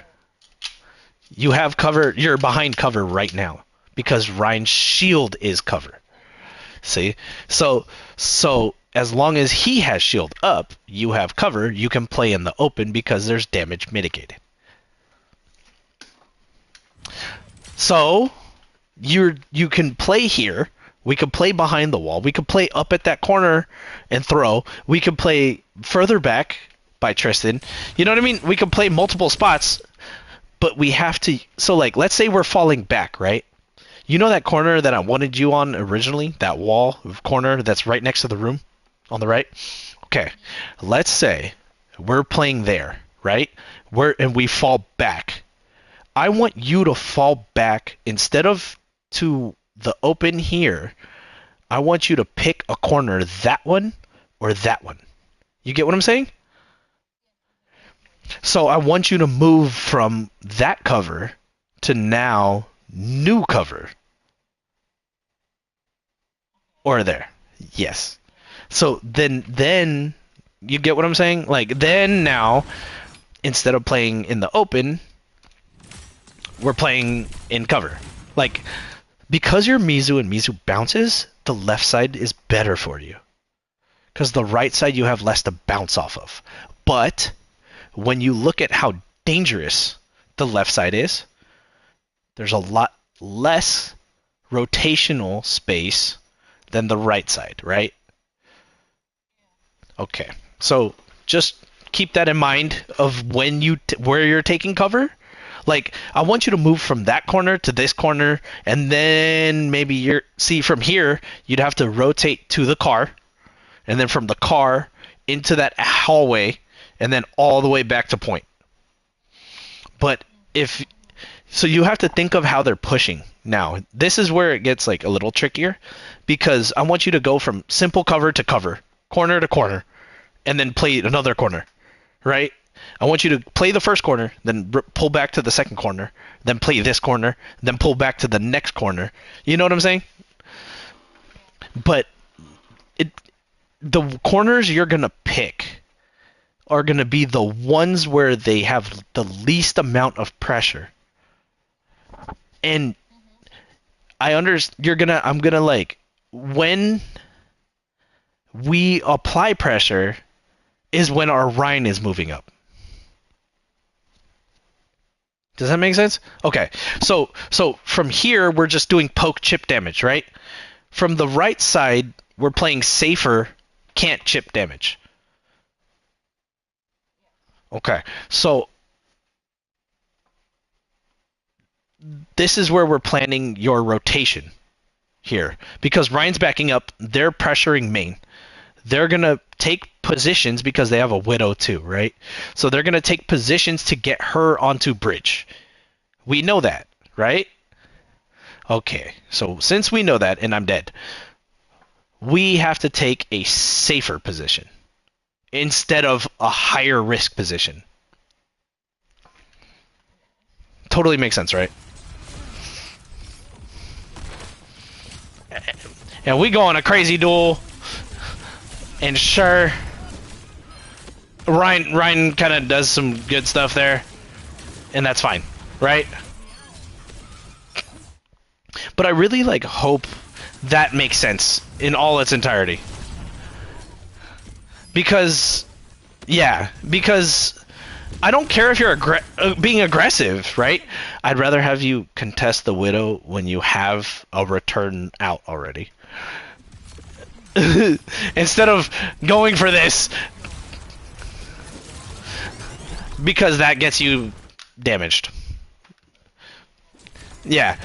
You have cover. You're behind cover right now because Ryan's shield is cover. See? So as long as he has shield up, you have cover. You can play in the open because there's damage mitigated. So you can play here. We could play behind the wall. We could play up at that corner and throw. We could play further back by Tristan. You know what I mean? We could play multiple spots, but we have to. So like, let's say we're falling back, right? You know that corner that I wanted you on originally? That wall corner that's right next to the room on the right? Okay. Let's say we're playing there, right? And we fall back. I want you to fall back instead of to the open here. I want you to pick a corner, that one or that one. You get what I'm saying? So I want you to move from that cover to now new cover. Or there. Yes. So then you get what I'm saying? Like then now instead of playing in the open, we're playing in cover. Like because you're Mizu and Mizu bounces, the left side is better for you. Because the right side you have less to bounce off of. But when you look at how dangerous the left side is, there's a lot less rotational space than the right side, right? Okay. So just keep that in mind of when where you're taking cover. Like I want you to move from that corner to this corner, and then maybe from here you'd have to rotate to the car, and then from the car into that hallway, and then all the way back to point. But so you have to think of how they're pushing. Now, this is where it gets like a little trickier because I want you to go from simple cover to cover, corner to corner, and then play another corner, right? I want you to play the first corner, then pull back to the second corner, then play this corner, then pull back to the next corner. You know what I'm saying? But the corners you're going to pick are going to be the ones where they have the least amount of pressure. And I'm gonna like when we apply pressure is when our Rhine is moving up. Does that make sense? Okay. So from here we're just doing poke chip damage, right? From the right side we're playing safer, can't chip damage. Okay. So this is where we're planning your rotation here. Because Ryan's backing up, they're pressuring main. They're going to take positions because they have a Widow too, right? So they're going to take positions to get her onto bridge. We know that, right? Okay, so since we know that, and I'm dead, we have to take a safer position instead of a higher risk position. Totally makes sense, right? And we go on a crazy duel, and sure, Ryan kind of does some good stuff there, and that's fine, right? But I really hope that makes sense in all its entirety. Because I don't care if you're being aggressive, right? I'd rather have you contest the Widow when you have a return out already. Instead of going for this. Because that gets you damaged. Yeah.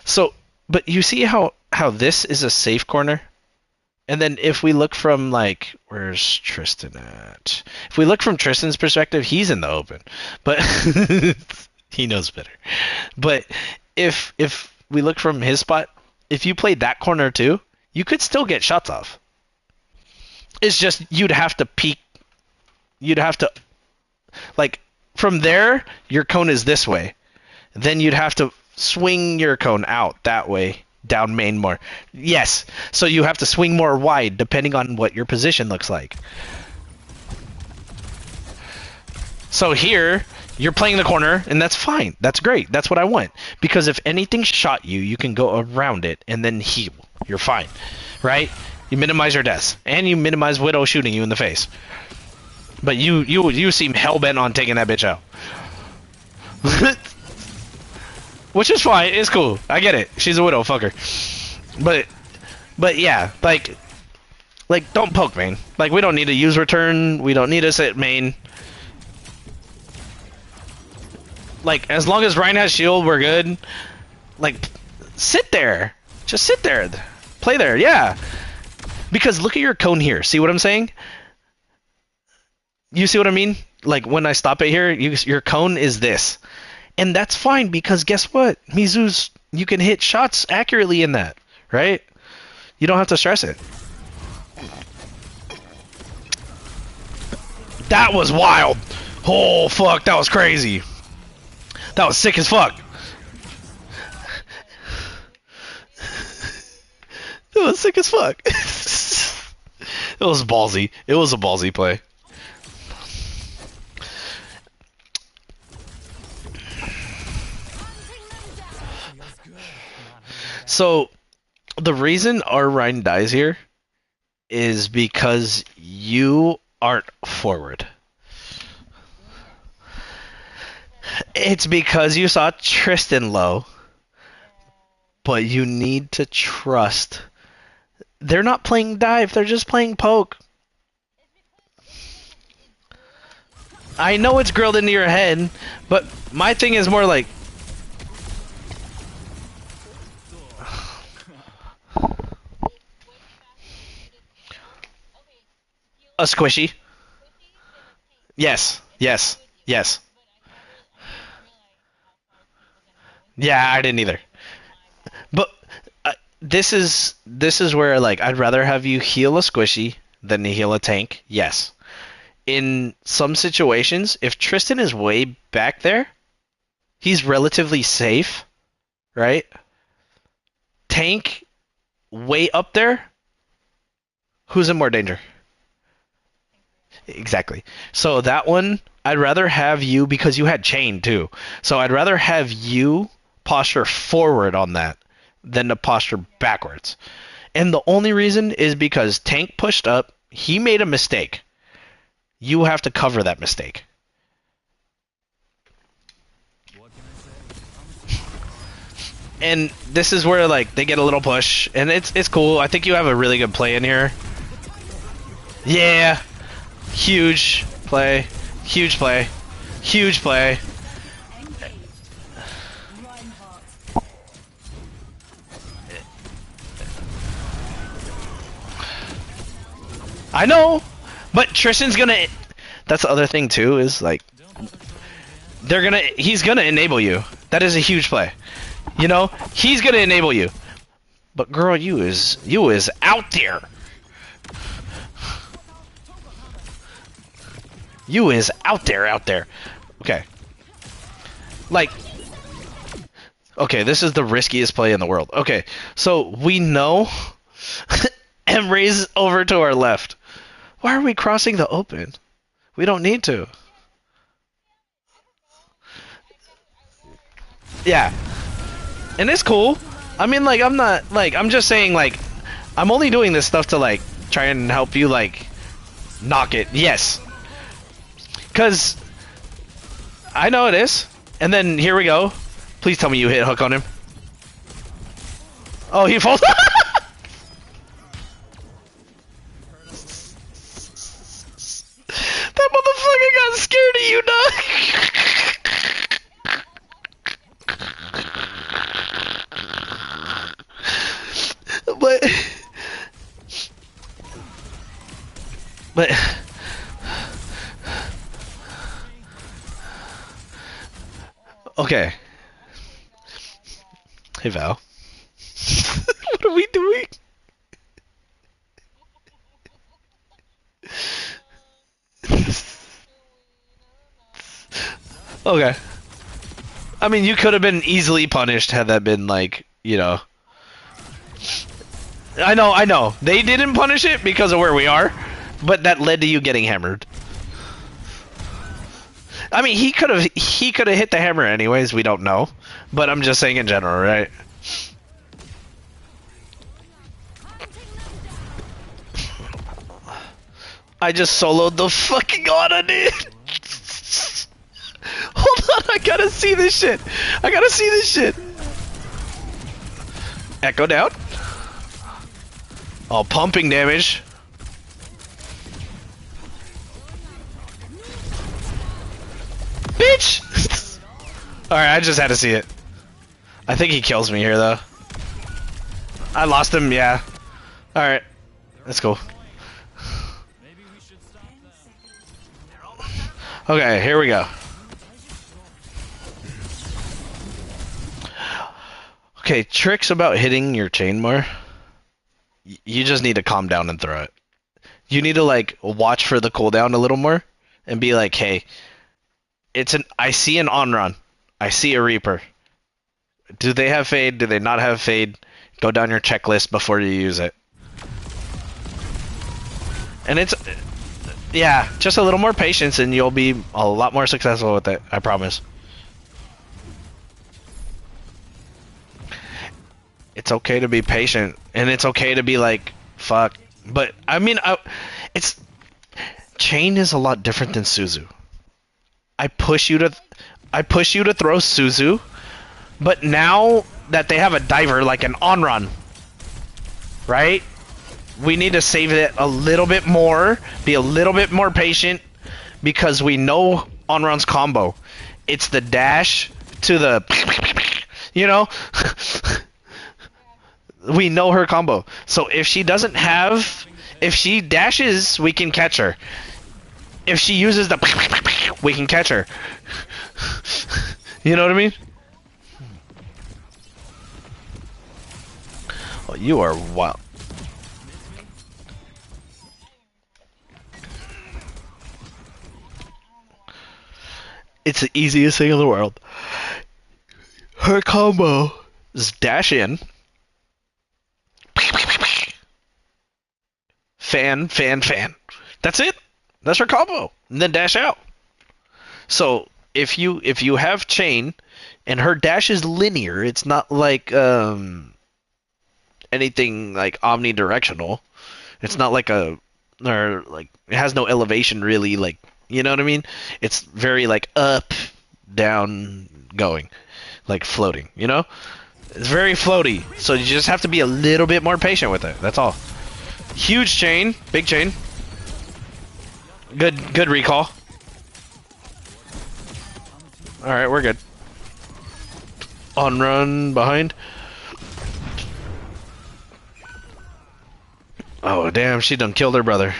So, but you see how this is a safe corner? And then if we look from where's Tristan at? If we look from Tristan's perspective, he's in the open. But he knows better. But if we look from his spot, if you played that corner too, you could still get shots off. It's just you'd have to peek. You'd have to from there, your cone is this way. Then you'd have to swing your cone out that way. Down main more. Yes. So you have to swing more wide depending on what your position looks like. So here, you're playing the corner, and that's fine. That's great. That's what I want. Because if anything shot you, you can go around it and then heal. You're fine. Right? You minimize your deaths. And you minimize Widow shooting you in the face. But you seem hell-bent on taking that bitch out. Which is fine. It's cool. I get it. She's a Widow. Fuck her. But yeah, don't poke main. We don't need to use return. We don't need to sit main. As long as Ryan has shield, we're good. sit there. Just sit there. Play there, yeah. Because look at your cone here. See what I'm saying? You see what I mean? Like when I stop it here, your cone is this. And that's fine because guess what? Mizu's, you can hit shots accurately in that, right? You don't have to stress it. That was wild. Oh, fuck, that was crazy. That was sick as fuck. That was sick as fuck. It was ballsy. It was a ballsy play. So, the reason our Ryan dies here is because you aren't forward. It's because you saw Tristan low, but you need to trust. They're not playing dive, they're just playing poke. I know it's grilled into your head, but my thing is more like... A squishy. Yes, yes, yes. Yeah, I didn't either. But this is where like I'd rather have you heal a squishy than to heal a tank. Yes. In some situations, if Tristan is way back there, he's relatively safe, right? Tank way up there, who's in more danger? Exactly. So that one, I'd rather have you because you had chain too. So I'd rather have you posture forward on that than to posture backwards. And the only reason is because tank pushed up, he made a mistake. You have to cover that mistake. And this is where like they get a little push, and it's cool. I think you have a really good play in here. Yeah. Huge play. Huge play. Huge play. I know, but Tristan's gonna. That's the other thing too. Is like he's gonna enable you. That is a huge play. You know, he's gonna enable you. But girl, you is out there. You is out there. Okay. Like, okay, this is the riskiest play in the world. Okay, so we know Emre's over to our left. Why are we crossing the open? We don't need to. Yeah. And it's cool. I mean, like, I'm not, like, I'm just saying, like, I'm only doing this stuff to, like, try and help you, like, knock it. Yes. Because I know it is. And then here we go. Please tell me you hit hook on him. Oh, he falls. That motherfucker got scared of you, dog. But okay. Hey Val. What are we doing? Okay. I mean, you could have been easily punished had that been like, you know. I know. They didn't punish it because of where we are, but that led to you getting hammered. I mean, he could have hit the hammer anyways, we don't know. But I'm just saying in general, right? I just soloed the fucking Ana, dude. Hold on, I gotta see this shit. Echo down. Oh, pumping damage. Bitch! Alright, I just had to see it. I think he kills me here, though. I lost him, yeah. Alright. Let's go. Okay, here we go. Okay, tricks about hitting your chain more. You just need to calm down and throw it. You need to like watch for the cooldown a little more and be like, hey, I see an on run. I see a Reaper. Do they have fade? Do they not have fade? Go down your checklist before you use it. And it's, yeah, just a little more patience and you'll be a lot more successful with it. I promise. It's okay to be patient and it's okay to be like, fuck. But I mean, it's chain is a lot different than Suzu. I push you to throw Suzu, but now that they have a diver like an on run, right? We need to save it a little bit more, be a little bit more patient, because we know on run's combo. It's the dash to the, you know. We know her combo. So if she doesn't have, if she dashes, we can catch her. If she uses the, we can catch her. You know what I mean? Oh, you are wild. It's the easiest thing in the world. Her combo is dash in, fan, fan, fan. That's it. That's her combo. And then dash out. So if you have chain and her dash is linear, it's not like anything like omnidirectional. It's not like or like it has no elevation really, like, you know what I mean? It's very like up, down, going, like floating, you know? It's very floaty, so you just have to be a little bit more patient with it. That's all. Huge chain, big chain. Good recall. All right, we're good. On run behind. Oh damn, she done killed her brother.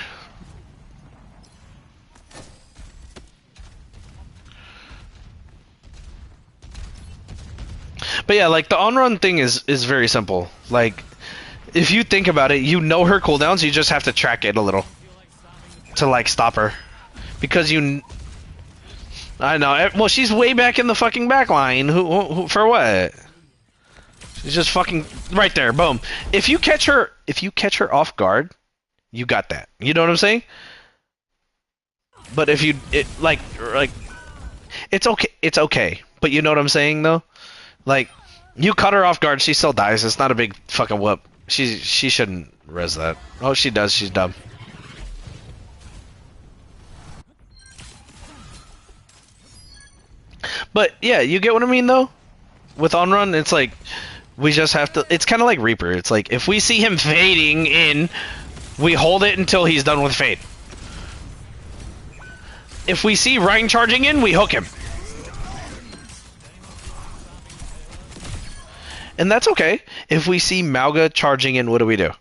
But yeah, like the on run thing is very simple. Like if you think about it, you know her cooldowns, you just have to track it a little to like stop her. Because I know, well she's way back in the fucking back line. Who for what? She's just fucking right there, boom. If you catch her off guard, you got that. You know what I'm saying? But if you like it's okay. But you know what I'm saying though? Like you cut her off guard, she still dies. It's not a big fucking whoop. She shouldn't res that. Oh, she does. She's dumb. But yeah, you get what I mean though? With on run, it's like we just have to, it's kind of like Reaper. It's like if we see him fading in, we hold it until he's done with fade. If we see Ryan charging in, we hook him. And that's okay. If we see Mauga charging in, what do we do?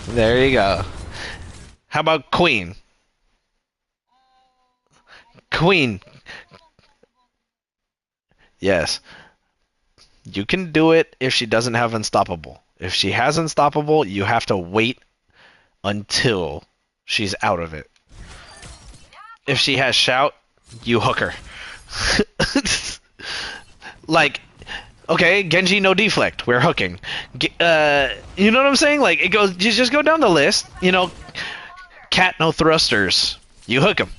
There you go. How about Queen? Queen. Yes. You can do it if she doesn't have Unstoppable. If she has Unstoppable, you have to wait until she's out of it. If she has Shout, you hook her. Like, okay, Genji no deflect, we're hooking. You know what I'm saying? Like, it goes, you just go down the list, you know, Cat no thrusters, you hook him.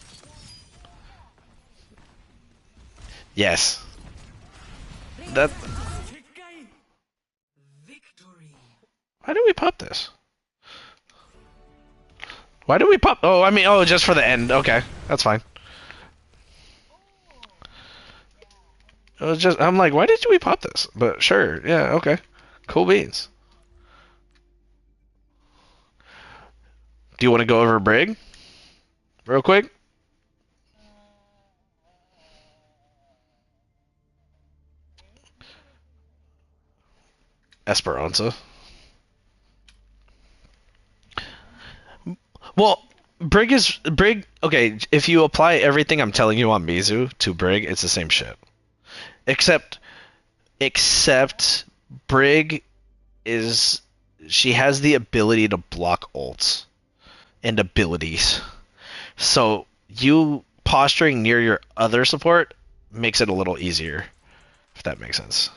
Yes. That. Why do we pop this? Why do we pop? Oh, I mean, oh, just for the end. Okay, that's fine. It was just, I'm like, why did we pop this? But sure, yeah, okay. Cool beans. Do you want to go over Brig? Real quick? Esperanza. Well, Brig. Okay, if you apply everything I'm telling you on Mizu to Brig, it's the same shit. Except, except Brig is she has the ability to block ults and abilities. So you posturing near your other support makes it a little easier, if that makes sense.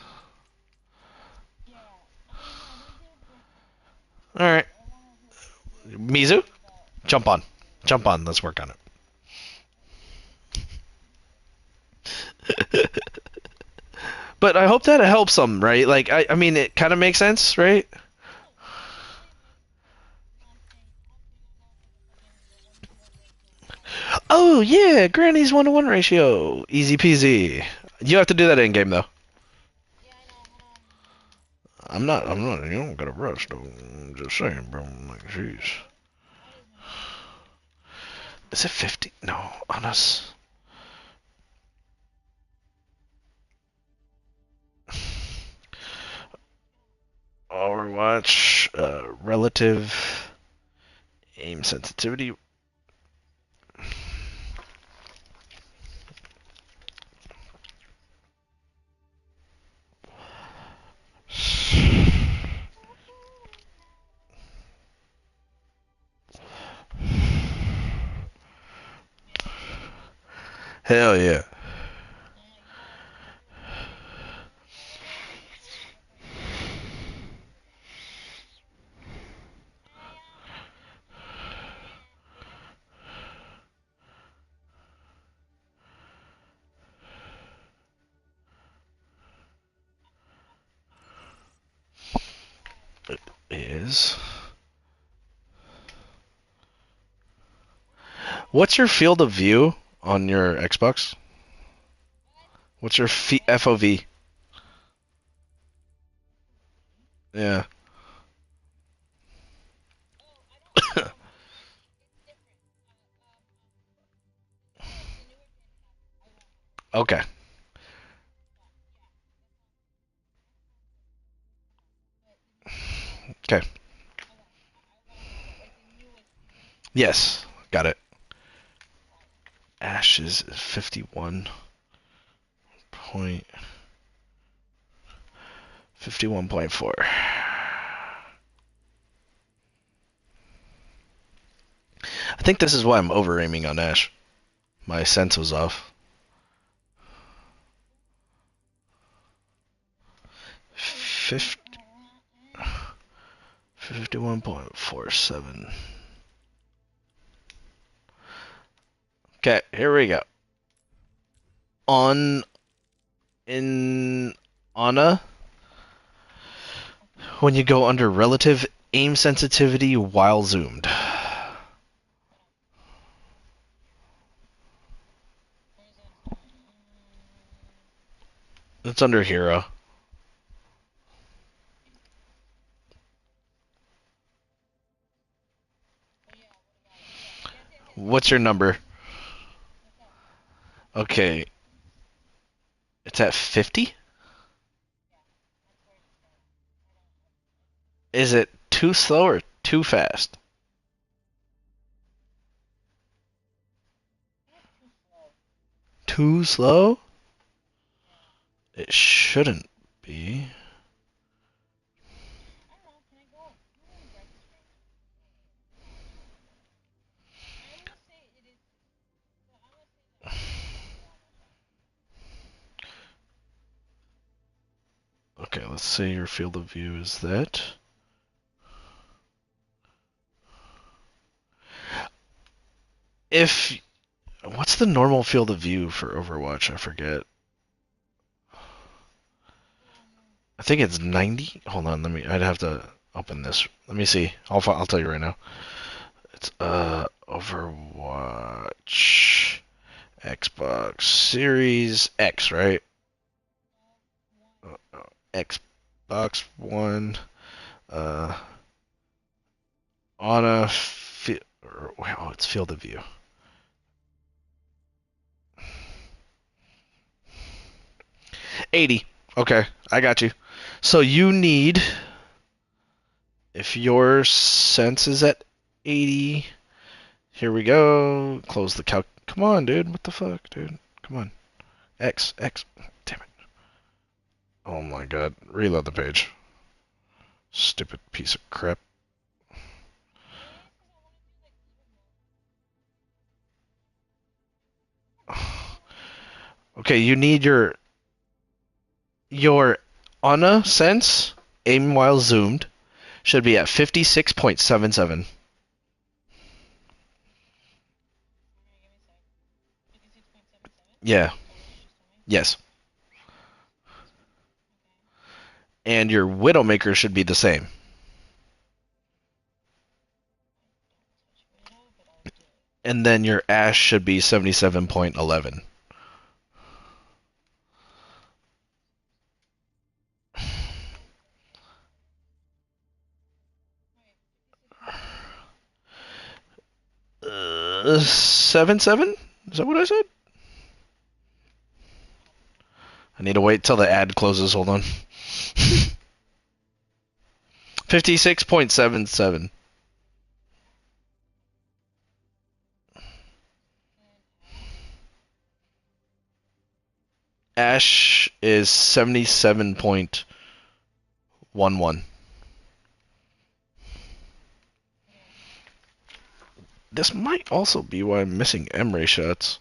All right, Mizu, jump on, jump on. Let's work on it. But I hope that it helps them, right? Like, I mean, it kind of makes sense, right? Oh yeah, Granny's 1-to-1 ratio, easy peasy. You have to do that in game though. I'm not. I'm not. You don't gotta rush though. I'm just saying, bro. Like, jeez. Is it 50? No, on us. Overwatch, relative aim sensitivity. Hell yeah. It is. What's your field of view on your Xbox? What's your FOV? Yeah. Okay. Okay. Yes. Got it. Ash is 51.4. I think this is why I'm over aiming on Ash. My sense was off. 51.47. Okay, here we go. On in Ana, when you go under relative aim sensitivity while zoomed. It's under hero. What's your number? Okay, it's at 50? Is it too slow or too fast? Too slow? It shouldn't be. Okay, let's say your field of view is that. If what's the normal field of view for Overwatch? I forget. I think it's 90. Hold on, let me. I'd have to open this. Let me see. I'll tell you right now. It's Overwatch Xbox Series X, right? Xbox One. Uh, on a wow, it's field of view. 80. Okay, I got you. So you need, if your sense is at 80, here we go. Close the calc. Come on, dude. What the fuck, dude? Come on. X, X. Damn it. Oh my god. Reload the page. Stupid piece of crap. Okay, you need your Ana sense, aim while zoomed, should be at 56.77. Yeah. Yes. And your Widowmaker should be the same. And then your Ash should be 77.11. Seven seven? Is that what I said? I need to wait till the ad closes. Hold on. 56.77. Ash is 77.11. This might also be why I'm missing M-ray shots.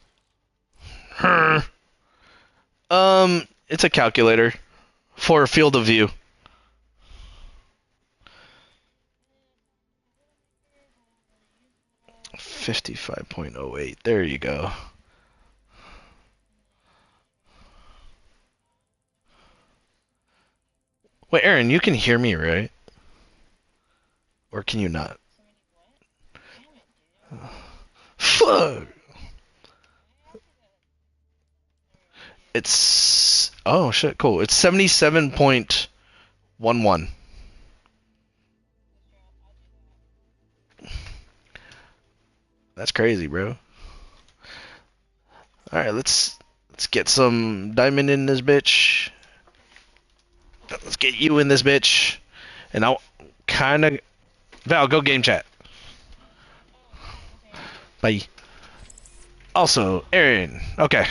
It's a calculator for field of view. $55.08. There you go. Wait, Aaron, you can hear me, right? Or can you not? Fuck. It's oh shit, cool. It's 77.11. That's crazy, bro. All right, let's get some diamond in this bitch. Let's get you in this bitch. And I'll kind of Val, go game chat. Bye. Also, Aaron. Okay.